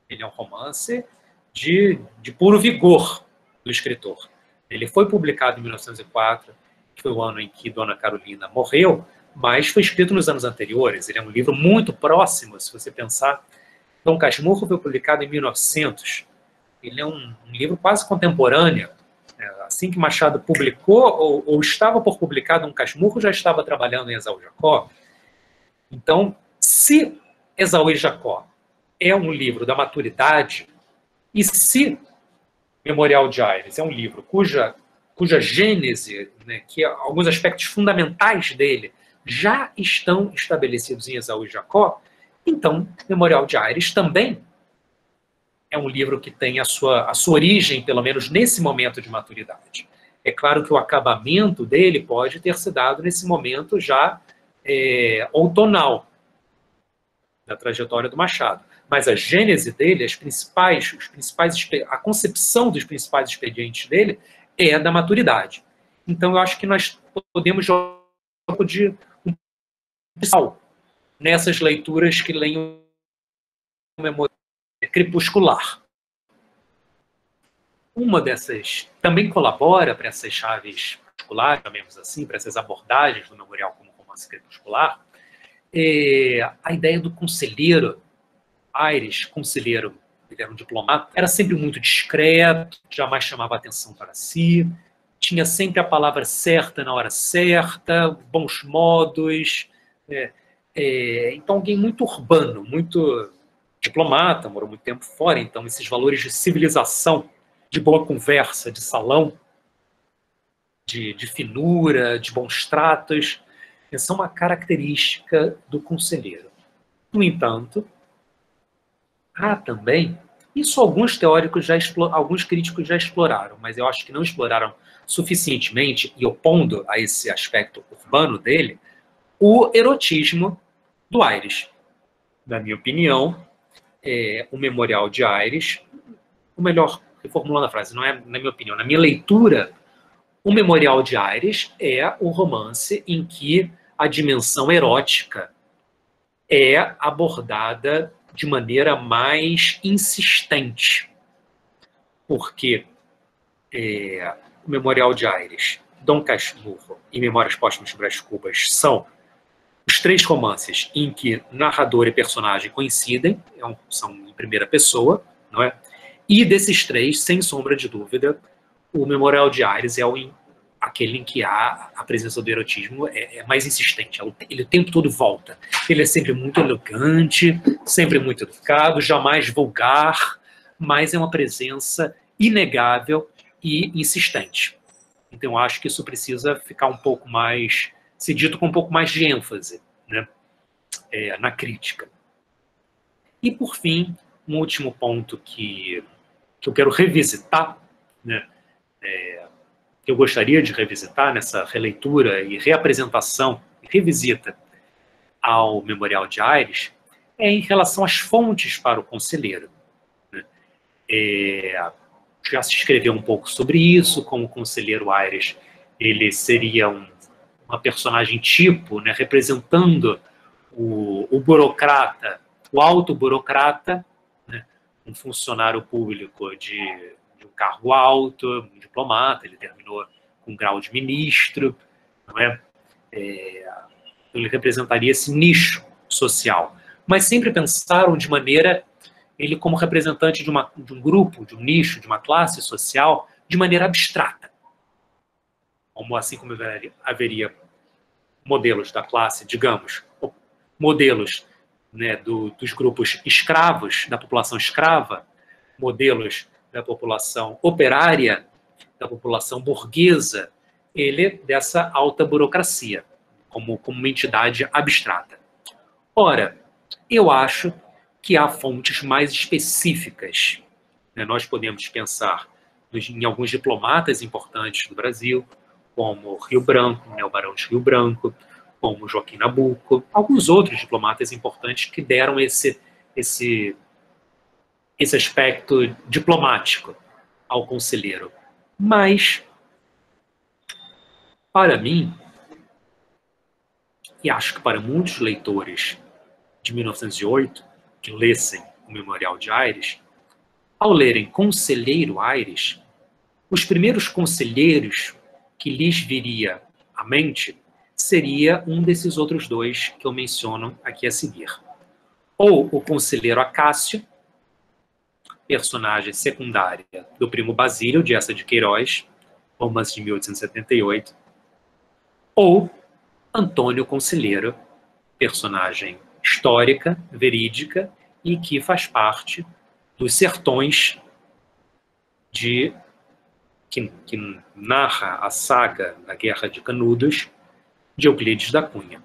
Ele é um romance de puro vigor do escritor. Ele foi publicado em 1904, que foi o ano em que Dona Carolina morreu, mas foi escrito nos anos anteriores. Ele é um livro muito próximo, se você pensar. Dom Casmurro foi publicado em 1900. Ele é um livro quase contemporâneo. Assim que Machado publicou, ou estava por publicar Dom Casmurro, já estava trabalhando em Esaú e Jacó. Então, se Esaú e Jacó é um livro da maturidade, e se Memorial de Aires é um livro cuja gênese, né, que alguns aspectos fundamentais dele já estão estabelecidos em Esaú e Jacó, então Memorial de Aires também é um livro que tem a sua origem, pelo menos nesse momento de maturidade. É claro que o acabamento dele pode ter se dado nesse momento já outonal da trajetória do Machado. Mas a gênese dele, a concepção dos principais expedientes dele é da maturidade. Então, eu acho que nós podemos jogar um pouco de nessas leituras que leem o Memorial crepuscular. Uma dessas também colabora para essas chaves crepusculares, chamemos assim, para essas abordagens do Memorial como romance crepuscular, a ideia do conselheiro. Aires, conselheiro, ele era um diplomata, era sempre muito discreto, jamais chamava atenção para si, tinha sempre a palavra certa na hora certa, bons modos, então alguém muito urbano, muito diplomata, morou muito tempo fora, então esses valores de civilização, de boa conversa, de salão, de finura, de bons tratos, são uma característica do conselheiro. No entanto, há também, isso alguns teóricos alguns críticos já exploraram, mas eu acho que não exploraram suficientemente, e opondo a esse aspecto urbano dele, o erotismo do Aires. Na minha opinião, o Memorial de Aires, ou melhor, reformulando a frase, não é na minha opinião, na minha leitura, o Memorial de Aires é o romance em que a dimensão erótica é abordada de maneira mais insistente. Porque o Memorial de Aires, Dom Casmurro e Memórias Póstumas de Brás Cubas são os três romances em que narrador e personagem coincidem, são em primeira pessoa, não é? E desses três, sem sombra de dúvida, o Memorial de Aires é aquele em que a presença do erotismo é mais insistente. Ele o tempo todo volta. Ele é sempre muito elegante, sempre muito educado, jamais vulgar, mas é uma presença inegável e insistente. Então, eu acho que isso precisa ficar um pouco mais, ser dito com um pouco mais de ênfase, né, na crítica. E, por fim, um último ponto que eu quero revisitar, né, que eu gostaria de revisitar nessa releitura e reapresentação e revisita ao Memorial de Aires, é em relação às fontes para o conselheiro. Né? Já se escreveu um pouco sobre isso, como o conselheiro Aires, ele seria uma personagem tipo, né, representando o burocrata, o alto burocrata, né, um funcionário público de um cargo alto, um diplomata, ele terminou com grau de ministro, não é? Ele representaria esse nicho social. Mas sempre pensaram de maneira, ele como representante de um grupo, de um nicho, de uma classe social, de maneira abstrata. Assim como haveria modelos da classe, digamos, modelos, né, dos grupos escravos, da população escrava, modelos da população operária, da população burguesa, ele dessa alta burocracia, como uma entidade abstrata. Ora, eu acho que há fontes mais específicas. Né? Nós podemos pensar em alguns diplomatas importantes do Brasil, como Rio Branco, né, o Barão de Rio Branco, como Joaquim Nabuco, alguns outros diplomatas importantes que deram esse aspecto diplomático ao conselheiro. Mas, para mim, e acho que para muitos leitores de 1908, que lessem o Memorial de Aires, ao lerem Conselheiro Aires, os primeiros conselheiros que lhes viria à mente seria um desses outros dois que eu menciono aqui a seguir. Ou o conselheiro Acácio, personagem secundária do Primo Basílio, de Eça de Queiroz, romance de 1878, ou Antônio Conselheiro, personagem histórica, verídica, e que faz parte dos sertões que narra a saga da Guerra de Canudos, de Euclides da Cunha.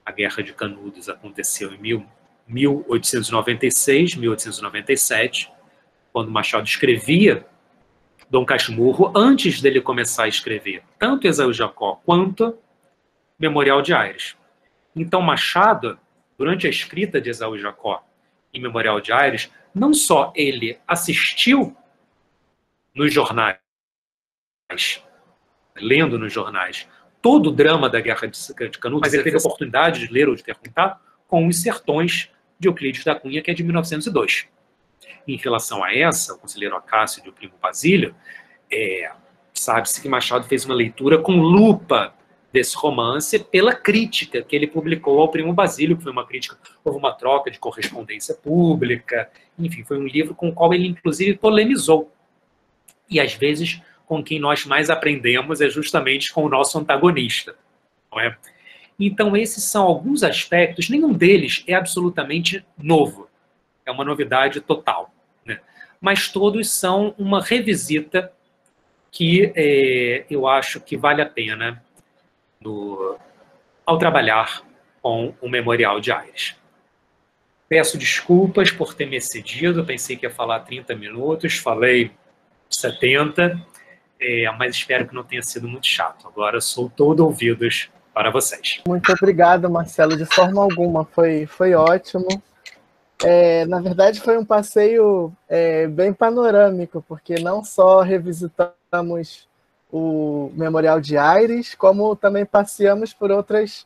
A Guerra de Canudos aconteceu em 1896, 1897, quando Machado escrevia Dom Casmurro, antes dele começar a escrever tanto Esaú Jacó quanto Memorial de Aires. Então, Machado, durante a escrita de Esaú Jacó e Memorial de Aires, não só ele assistiu nos jornais, lendo nos jornais, todo o drama da Guerra de Canudos, mas ele teve a oportunidade de ler ou de ter contato com Os Sertões, de Euclides da Cunha, que é de 1902. Em relação a essa, o conselheiro Acácio e o Primo Basílio, sabe-se que Machado fez uma leitura com lupa desse romance pela crítica que ele publicou ao Primo Basílio, que foi uma crítica, houve uma troca de correspondência pública, enfim, foi um livro com o qual ele, inclusive, polemizou. E, às vezes, com quem nós mais aprendemos é justamente com o nosso antagonista, não é? Então, esses são alguns aspectos, nenhum deles é absolutamente novo, é uma novidade total, né? Mas todos são uma revisita que eu acho que vale a pena ao trabalhar com o Memorial de Aires. Peço desculpas por ter me excedido, pensei que ia falar 30 minutos, falei 70, mas espero que não tenha sido muito chato. Agora sou todo ouvidos para vocês. Muito obrigado, Marcelo, de forma alguma, foi ótimo. Na verdade, foi um passeio bem panorâmico, porque não só revisitamos o Memorial de Aires, como também passeamos por outras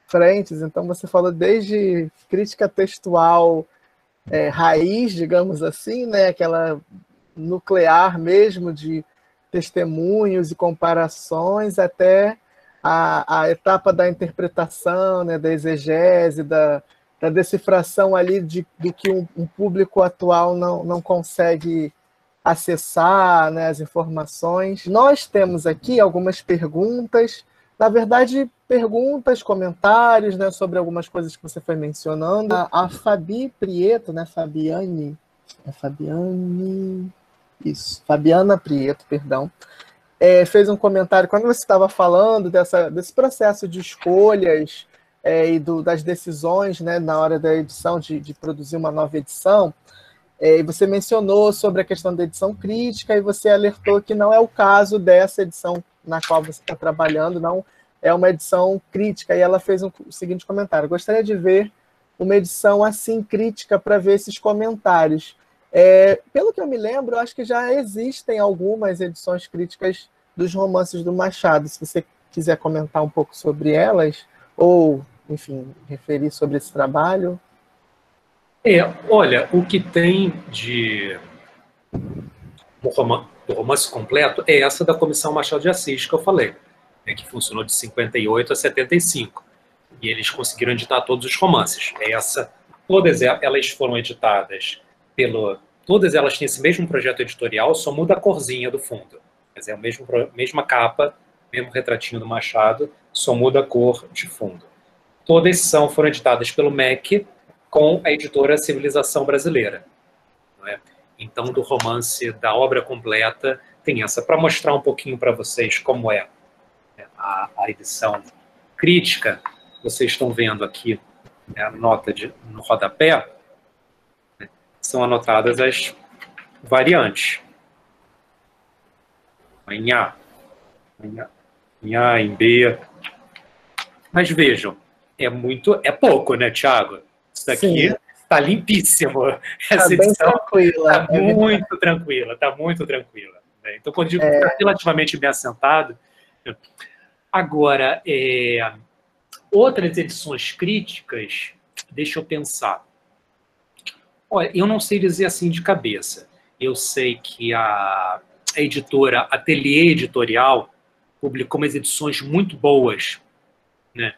frentes. Então, você falou desde crítica textual raiz, digamos assim, né? Aquela nuclear mesmo de testemunhos e comparações, até a etapa da interpretação, né? Da exegese, da decifração ali do que um público atual não consegue acessar, né, as informações. Nós temos aqui algumas perguntas, na verdade, perguntas, comentários, né, sobre algumas coisas que você foi mencionando. A Fabi Prieto, né, Fabiana Prieto, perdão, fez um comentário quando você estava falando desse processo de escolhas e das decisões, né, na hora da edição, de produzir uma nova edição. E você mencionou sobre a questão da edição crítica e você alertou que não é o caso dessa edição na qual você está trabalhando, não é uma edição crítica. E ela fez o seguinte comentário: gostaria de ver uma edição assim crítica para ver esses comentários. Pelo que eu me lembro, eu acho que já existem algumas edições críticas dos romances do Machado. Se você quiser comentar um pouco sobre elas, ou, enfim, referir sobre esse trabalho. Olha, o que tem do romance completo é essa da Comissão Machado de Assis que eu falei, né, que funcionou de 58 a 75. E eles conseguiram editar todos os romances. Todas elas foram editadas todas elas têm esse mesmo projeto editorial, só muda a corzinha do fundo. Mas é a mesma capa, mesmo retratinho do Machado, só muda a cor de fundo. Todas foram editadas pelo MEC, com a editora Civilização Brasileira. Não é? Então, do romance, da obra completa, tem essa. Para mostrar um pouquinho para vocês como é a edição crítica, vocês estão vendo aqui a nota no rodapé, né? São anotadas as variantes. Nha, nha, nha em B. Mas vejam, é pouco, né, Thiago? Isso daqui Sim, está limpíssimo. tá Essa bem edição tranquila, está é verdade. muito tranquila, está muito tranquila. Né? Então, quando eu digo que está É, relativamente bem assentado. Agora, outras edições críticas, deixa eu pensar. Olha, eu não sei dizer assim de cabeça. Eu sei que a editora Ateliê Editorial publicou umas edições muito boas, né?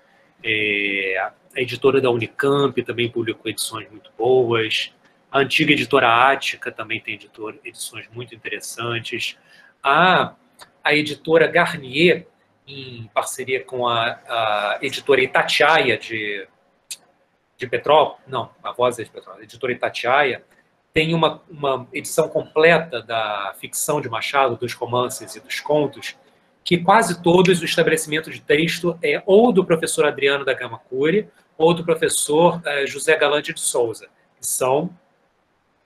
A editora da Unicamp também publicou edições muito boas. A antiga editora Ática também tem edições muito interessantes. A editora Garnier, em parceria com a editora Itatiaia de Petrópolis, não, a Voz é de Petrópolis, a editora Itatiaia, tem uma edição completa da ficção de Machado, dos romances e dos contos, que quase todos o estabelecimento de texto é ou do professor Adriano da Gama Cury ou do professor José Galante de Souza, que são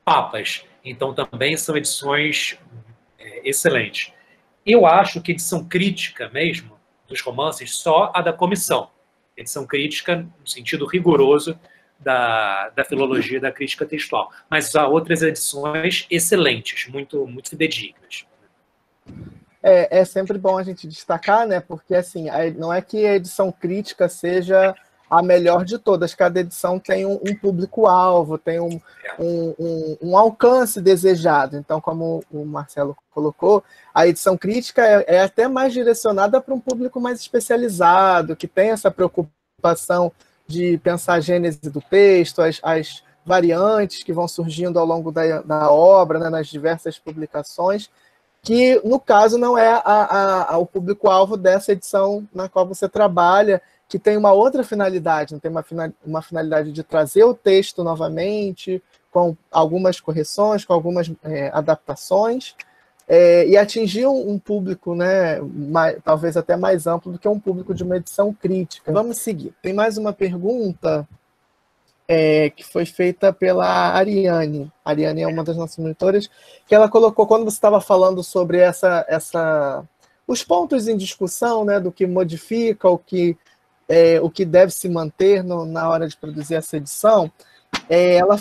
papas. Então, também são edições excelentes. Eu acho que edição crítica mesmo dos romances, só a da comissão. Edição crítica no sentido rigoroso da filologia da crítica textual. Mas há outras edições excelentes, muito fidedignas. é sempre bom a gente destacar, né? Porque assim, não é que a edição crítica seja a melhor de todas. Cada edição tem um público-alvo, tem um alcance desejado. Então, como o Marcelo colocou, a edição crítica é até mais direcionada para um público mais especializado, que tem essa preocupação de pensar a gênese do texto, as variantes que vão surgindo ao longo da obra, né, nas diversas publicações, que, no caso, não é o público-alvo dessa edição na qual você trabalha, que tem uma outra finalidade, tem uma finalidade de trazer o texto novamente, com algumas correções, com algumas adaptações, e atingir um público, né, talvez até mais amplo do que um público de uma edição crítica. Vamos seguir. Tem mais uma pergunta que foi feita pela Ariane. A Ariane é uma das nossas monitoras, que ela colocou, quando você estava falando sobre os pontos em discussão, né, do que modifica, o que deve se manter na hora de produzir essa edição, ela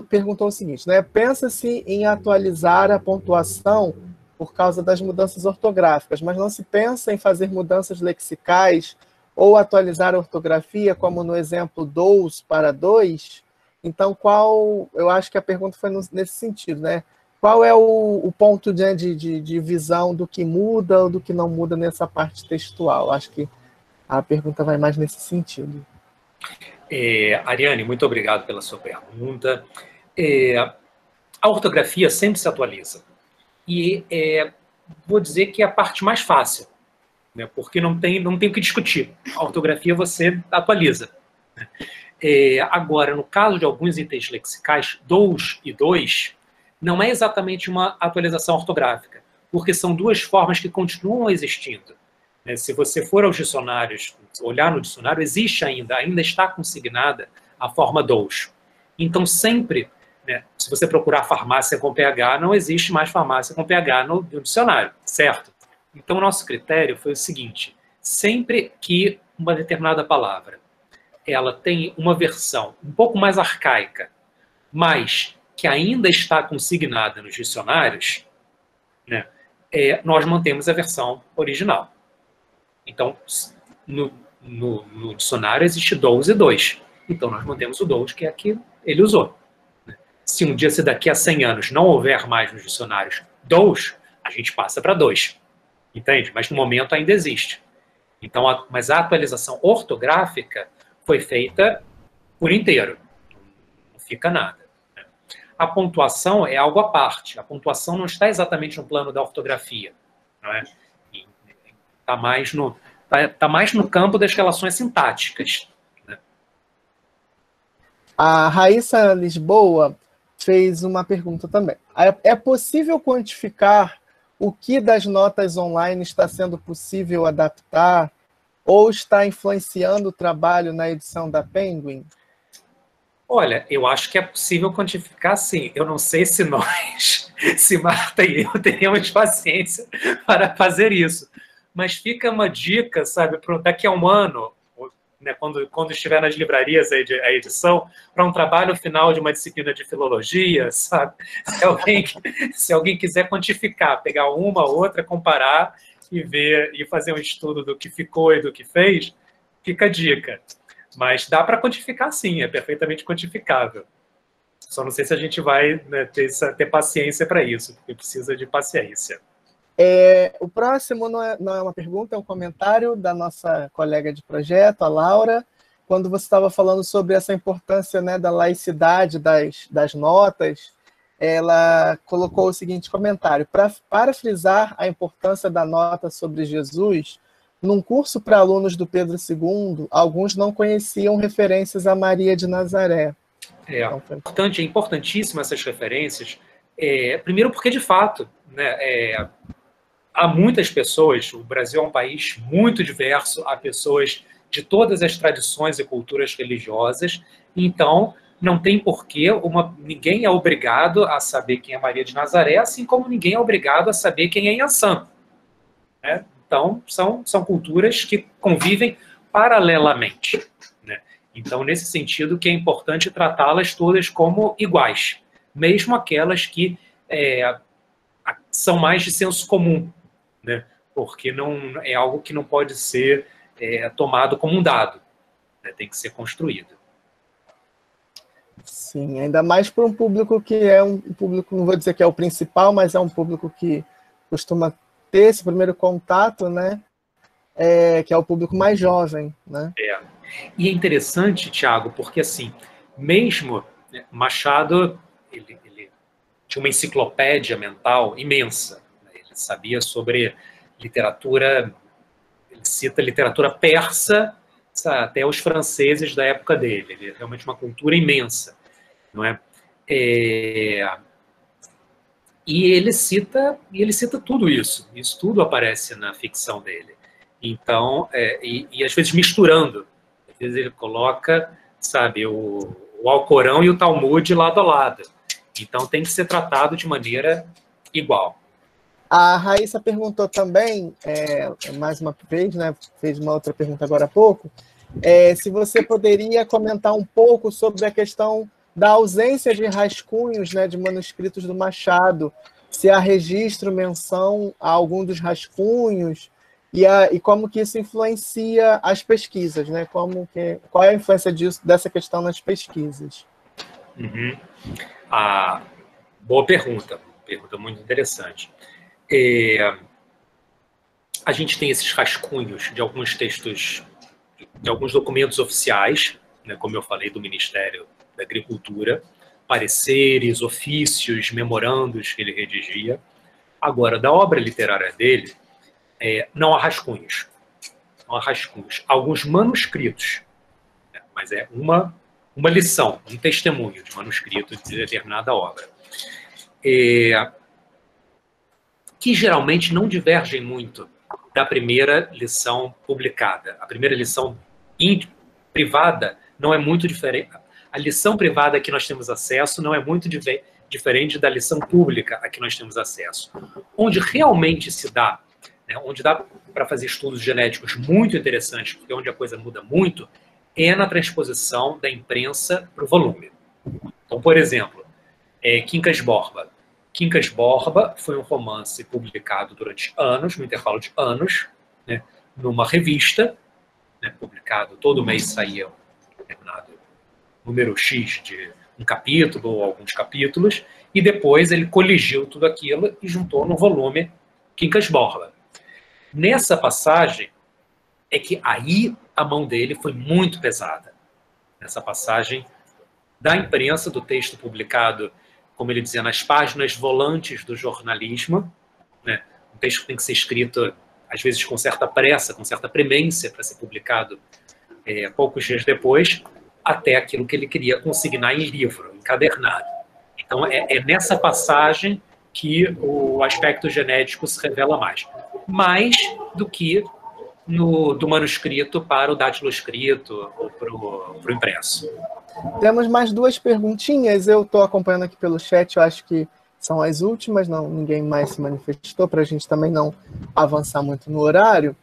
perguntou o seguinte, né, pensa-se em atualizar a pontuação por causa das mudanças ortográficas, mas não se pensa em fazer mudanças lexicais ou atualizar a ortografia, como no exemplo dous para dois. Então, eu acho que a pergunta foi nesse sentido, né? Qual é o ponto de visão do que muda ou do que não muda nessa parte textual? Acho que a pergunta vai mais nesse sentido. Ariane, muito obrigado pela sua pergunta. A ortografia sempre se atualiza. E vou dizer que é a parte mais fácil, né, porque não tem o que discutir. A ortografia você atualiza. Né? Agora, no caso de alguns itens lexicais, dous e dois, não é exatamente uma atualização ortográfica, porque são duas formas que continuam existindo. Né? Se você for aos dicionários, olhar no dicionário, existe ainda está consignada a forma dous. Então, sempre, né, se você procurar farmácia com PH, não existe mais farmácia com PH no dicionário, certo? Então, o nosso critério foi o seguinte: sempre que uma determinada palavra ela tem uma versão um pouco mais arcaica, mas que ainda está consignada nos dicionários, né, nós mantemos a versão original. Então, no dicionário existe dous e dois. Então, nós mantemos o dous, que é a que ele usou. Se um dia, se daqui a 100 anos não houver mais nos dicionários dous, a gente passa para dois. Entende? Mas no momento ainda existe. Então, mas a atualização ortográfica foi feita por inteiro. Não fica nada. Né? A pontuação é algo à parte. A pontuação não está exatamente no plano da ortografia. Não é? Está mais no campo das relações sintáticas. Né? A Raíssa Lisboa fez uma pergunta também. É possível quantificar o que das notas online está sendo possível adaptar ou está influenciando o trabalho na edição da Penguin? Olha, eu acho que é possível quantificar, sim. Eu não sei se nós, se Marta e eu teríamos paciência para fazer isso. Mas fica uma dica, sabe, para daqui a um ano, né, quando estiver nas livrarias a edição, para um trabalho final de uma disciplina de filologia, sabe? Se alguém quiser quantificar, pegar uma, outra, comparar e ver e fazer um estudo do que ficou e do que fez, fica a dica. Mas dá para quantificar, sim, é perfeitamente quantificável. Só não sei se a gente vai, né, ter paciência para isso, porque precisa de paciência. O próximo não é uma pergunta, é um comentário da nossa colega de projeto, a Laura, quando você estava falando sobre essa importância, né, da laicidade das notas, ela colocou o seguinte comentário: para frisar a importância da nota sobre Jesus, num curso para alunos do Pedro II, alguns não conheciam referências a Maria de Nazaré. É importantíssimo essas referências, primeiro porque, de fato, né, há muitas pessoas, o Brasil é um país muito diverso, há pessoas de todas as tradições e culturas religiosas, então não tem porquê, ninguém é obrigado a saber quem é Maria de Nazaré, assim como ninguém é obrigado a saber quem é Yansan, né? Então, são culturas que convivem paralelamente, né? Então, nesse sentido, que é importante tratá-las todas como iguais, mesmo aquelas que são mais de senso comum, né? Porque não é algo que não pode ser tomado como um dado, né? Tem que ser construído. Sim, ainda mais para um público que é um público, não vou dizer que é o principal, mas é um público que costuma ter esse primeiro contato, né? Que é o público mais jovem, né? E é interessante, Tiago, porque assim, mesmo Machado, ele tinha uma enciclopédia mental imensa, né? Ele sabia sobre literatura, ele cita literatura persa, sabe, até os franceses da época dele. Ele é realmente uma cultura imensa, não é? E ele cita tudo isso. Isso tudo aparece na ficção dele. Então, e às vezes misturando. Às vezes ele coloca, sabe, o Alcorão e o Talmud lado a lado. Então tem que ser tratado de maneira igual. A Raíssa perguntou também, mais uma vez, né, fez uma outra pergunta agora há pouco, se você poderia comentar um pouco sobre a questão da ausência de rascunhos, né, de manuscritos do Machado, se há registro, menção a algum dos rascunhos, e como que isso influencia as pesquisas, né? Qual é a influência dessa questão nas pesquisas? Uhum. Boa pergunta muito interessante. A gente tem esses rascunhos de alguns textos, de alguns documentos oficiais, né, como eu falei, do Ministério da Agricultura, pareceres, ofícios, memorandos que ele redigia. Agora, da obra literária dele, não há rascunhos. Não há rascunhos. Alguns manuscritos, né, mas é uma lição, um testemunho de manuscrito de determinada obra. Que geralmente não divergem muito da primeira lição publicada. A primeira lição privada não é muito diferente. A lição privada a que nós temos acesso não é muito diferente da lição pública a que nós temos acesso. Onde realmente se dá, né, onde dá para fazer estudos genéticos muito interessantes, porque onde a coisa muda muito, é na transposição da imprensa para o volume. Então, por exemplo, Quincas Borba. Quincas Borba foi um romance publicado durante anos, no intervalo de anos, né, numa revista, né, publicado, todo mês saía um determinado número X de um capítulo ou alguns capítulos, e depois ele coligiu tudo aquilo e juntou no volume Quincas Borba. Nessa passagem é que aí a mão dele foi muito pesada. Nessa passagem da imprensa, do texto publicado, como ele dizia, nas páginas volantes do jornalismo, né? Um texto que tem que ser escrito, às vezes, com certa pressa, com certa premência, para ser publicado poucos dias depois, até aquilo que ele queria consignar em livro, encadernado. Então, é nessa passagem que o aspecto genético se revela mais do que do manuscrito para o dátiloscrito ou para o impresso. Temos mais duas perguntinhas, eu estou acompanhando aqui pelo chat, eu acho que são as últimas, não, ninguém mais se manifestou, para a gente também não avançar muito no horário.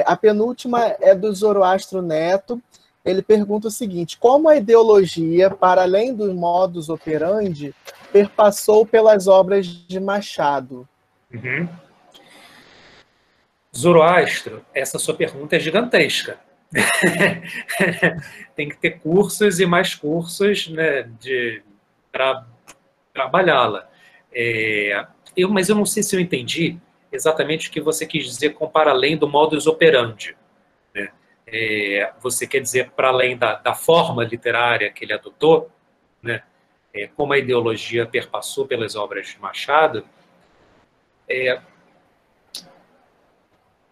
A penúltima é do Zoroastro Neto, ele pergunta o seguinte: como a ideologia, para além dos modus operandi, perpassou pelas obras de Machado? Uhum. Zoroastro, essa sua pergunta é gigantesca. Tem que ter cursos e mais cursos, né, para trabalhá-la. Mas eu não sei se eu entendi exatamente o que você quis dizer com para além do modus operandi. Né? Você quer dizer para além da forma literária que ele adotou, né? Como a ideologia perpassou pelas obras de Machado?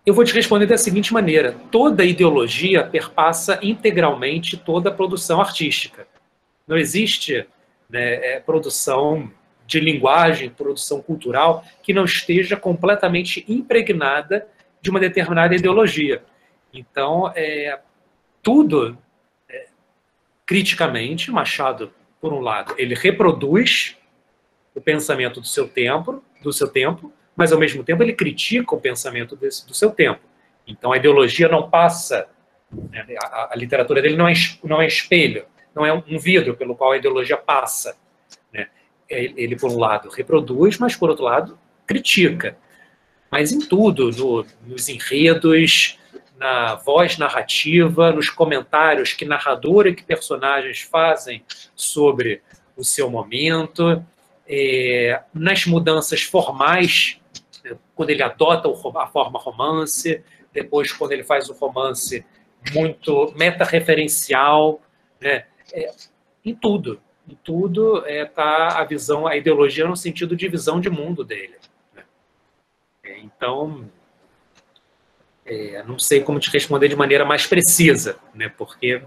Eu vou te responder da seguinte maneira: toda ideologia perpassa integralmente toda a produção artística. Não existe, né, produção de linguagem, produção cultural, que não esteja completamente impregnada de uma determinada ideologia. Então, tudo, criticamente, Machado, por um lado, ele reproduz o pensamento do seu tempo, mas, ao mesmo tempo, ele critica o pensamento do seu tempo. Então, a ideologia não passa, né, a literatura dele não é espelho, não é um vidro pelo qual a ideologia passa. Né? Ele, por um lado, reproduz, mas, por outro lado, critica. Mas em tudo, nos enredos, na voz narrativa, nos comentários que narrador e que personagens fazem sobre o seu momento, nas mudanças formais, quando ele adota a forma romance, depois quando ele faz o romance muito meta-referencial, né? Em tudo está a visão, a ideologia no sentido de visão de mundo dele. Né? Então, não sei como te responder de maneira mais precisa, né? Porque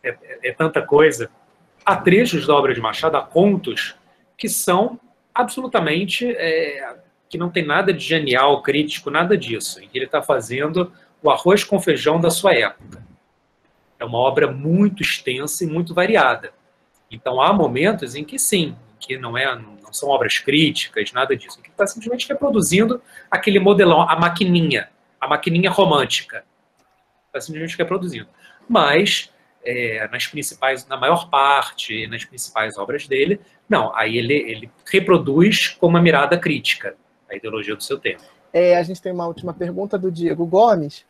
é tanta coisa. Há trechos da obra de Machado, há contos que são absolutamente que não tem nada de genial, crítico, nada disso. Em que ele está fazendo o arroz com feijão da sua época. É uma obra muito extensa e muito variada. Então, há momentos em que sim, que não são obras críticas, nada disso. Que está simplesmente reproduzindo aquele modelão, a maquininha romântica. Está simplesmente reproduzindo. Mas, na maior parte, nas principais obras dele, não. Aí ele reproduz com uma mirada crítica a ideologia do seu tempo. A gente tem uma última pergunta do Diego Gomes.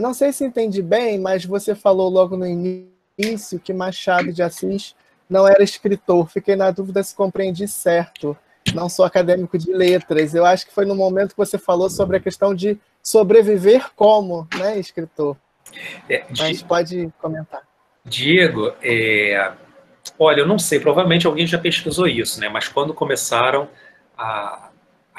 Não sei se entendi bem, mas você falou logo no início que Machado de Assis não era escritor. Fiquei na dúvida se compreendi certo. Não sou acadêmico de letras. Eu acho que foi no momento que você falou sobre a questão de sobreviver como, né, escritor. Mas pode comentar. Diego, olha, eu não sei, provavelmente alguém já pesquisou isso, né? Mas quando começaram a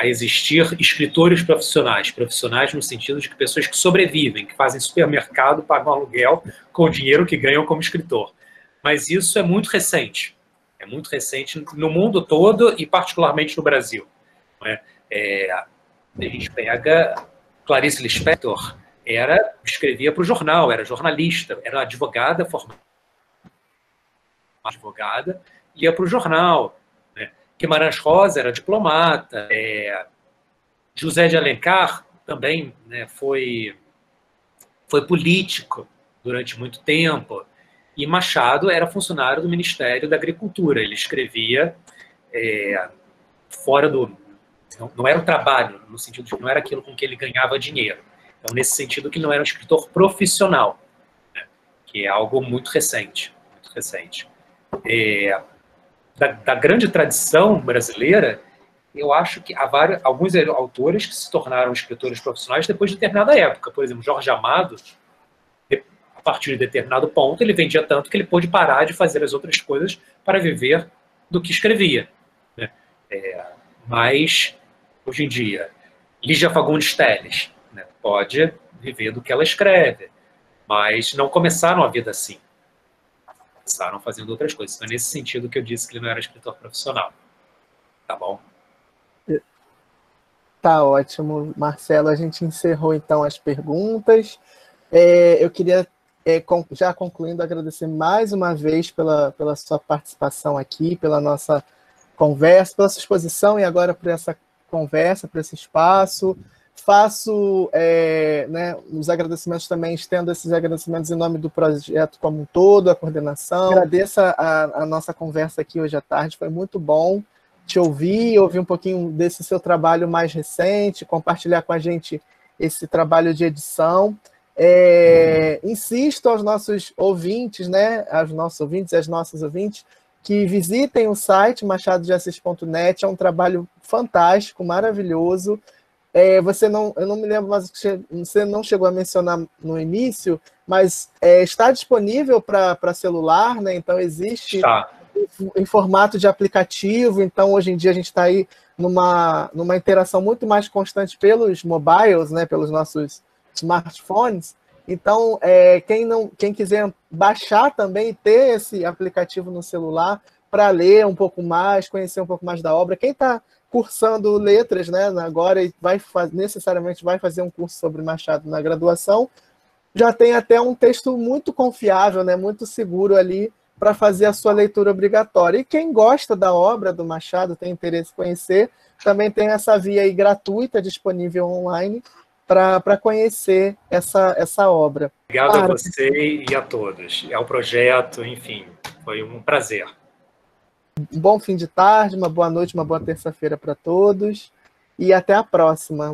existir escritores profissionais no sentido de que pessoas que sobrevivem, que fazem supermercado, pagam aluguel com o dinheiro que ganham como escritor. Mas isso é muito recente no mundo todo e particularmente no Brasil. Né? A gente pega Clarice Lispector, escrevia para o jornal, era jornalista, era advogada, formada advogada, ia para o jornal. Né? Guimarães Rosa era diplomata, José de Alencar também, né, foi político durante muito tempo, e Machado era funcionário do Ministério da Agricultura. Ele escrevia fora do... Não era o trabalho, no sentido de que não era aquilo com que ele ganhava dinheiro. Então, nesse sentido, que não era um escritor profissional, né, que é algo muito recente. Muito recente. Da grande tradição brasileira, eu acho que há alguns autores que se tornaram escritores profissionais depois de determinada época. Por exemplo, Jorge Amado, a partir de determinado ponto, ele vendia tanto que ele pôde parar de fazer as outras coisas para viver do que escrevia. Né? Mas, hoje em dia, Lígia Fagundes Telles, né, pode viver do que ela escreve, mas não começaram a vida assim. Começaram fazendo outras coisas. Então, é nesse sentido que eu disse que ele não era escritor profissional. Tá bom? Tá ótimo, Marcelo. A gente encerrou então as perguntas. Eu queria, já concluindo, agradecer mais uma vez pela sua participação aqui, pela nossa conversa, pela sua exposição e agora por essa conversa, por esse espaço. Faço né, os agradecimentos também, estendo esses agradecimentos em nome do projeto como um todo, a coordenação. Agradeço a nossa conversa aqui hoje à tarde, foi muito bom te ouvir um pouquinho desse seu trabalho mais recente, compartilhar com a gente esse trabalho de edição. Insisto aos nossos ouvintes, né, aos nossos ouvintes e às nossas ouvintes, que visitem o site machadodeassis.net, é um trabalho fantástico, maravilhoso. Eu não me lembro, mas você não chegou a mencionar no início, mas está disponível para celular, né? Então existe em formato de aplicativo, então hoje em dia a gente está aí numa interação muito mais constante pelos mobiles, né? Pelos nossos smartphones. Então, quem quiser baixar também e ter esse aplicativo no celular para ler um pouco mais, conhecer um pouco mais da obra, quem está cursando letras, né, agora e necessariamente vai fazer um curso sobre Machado na graduação, já tem até um texto muito confiável, né, muito seguro ali para fazer a sua leitura obrigatória. E quem gosta da obra do Machado, tem interesse em conhecer, também tem essa via aí gratuita disponível online para conhecer essa obra. Obrigado a você e a todos. É o projeto, enfim, foi um prazer. Um bom fim de tarde, uma boa noite, uma boa terça-feira para todos. E até a próxima.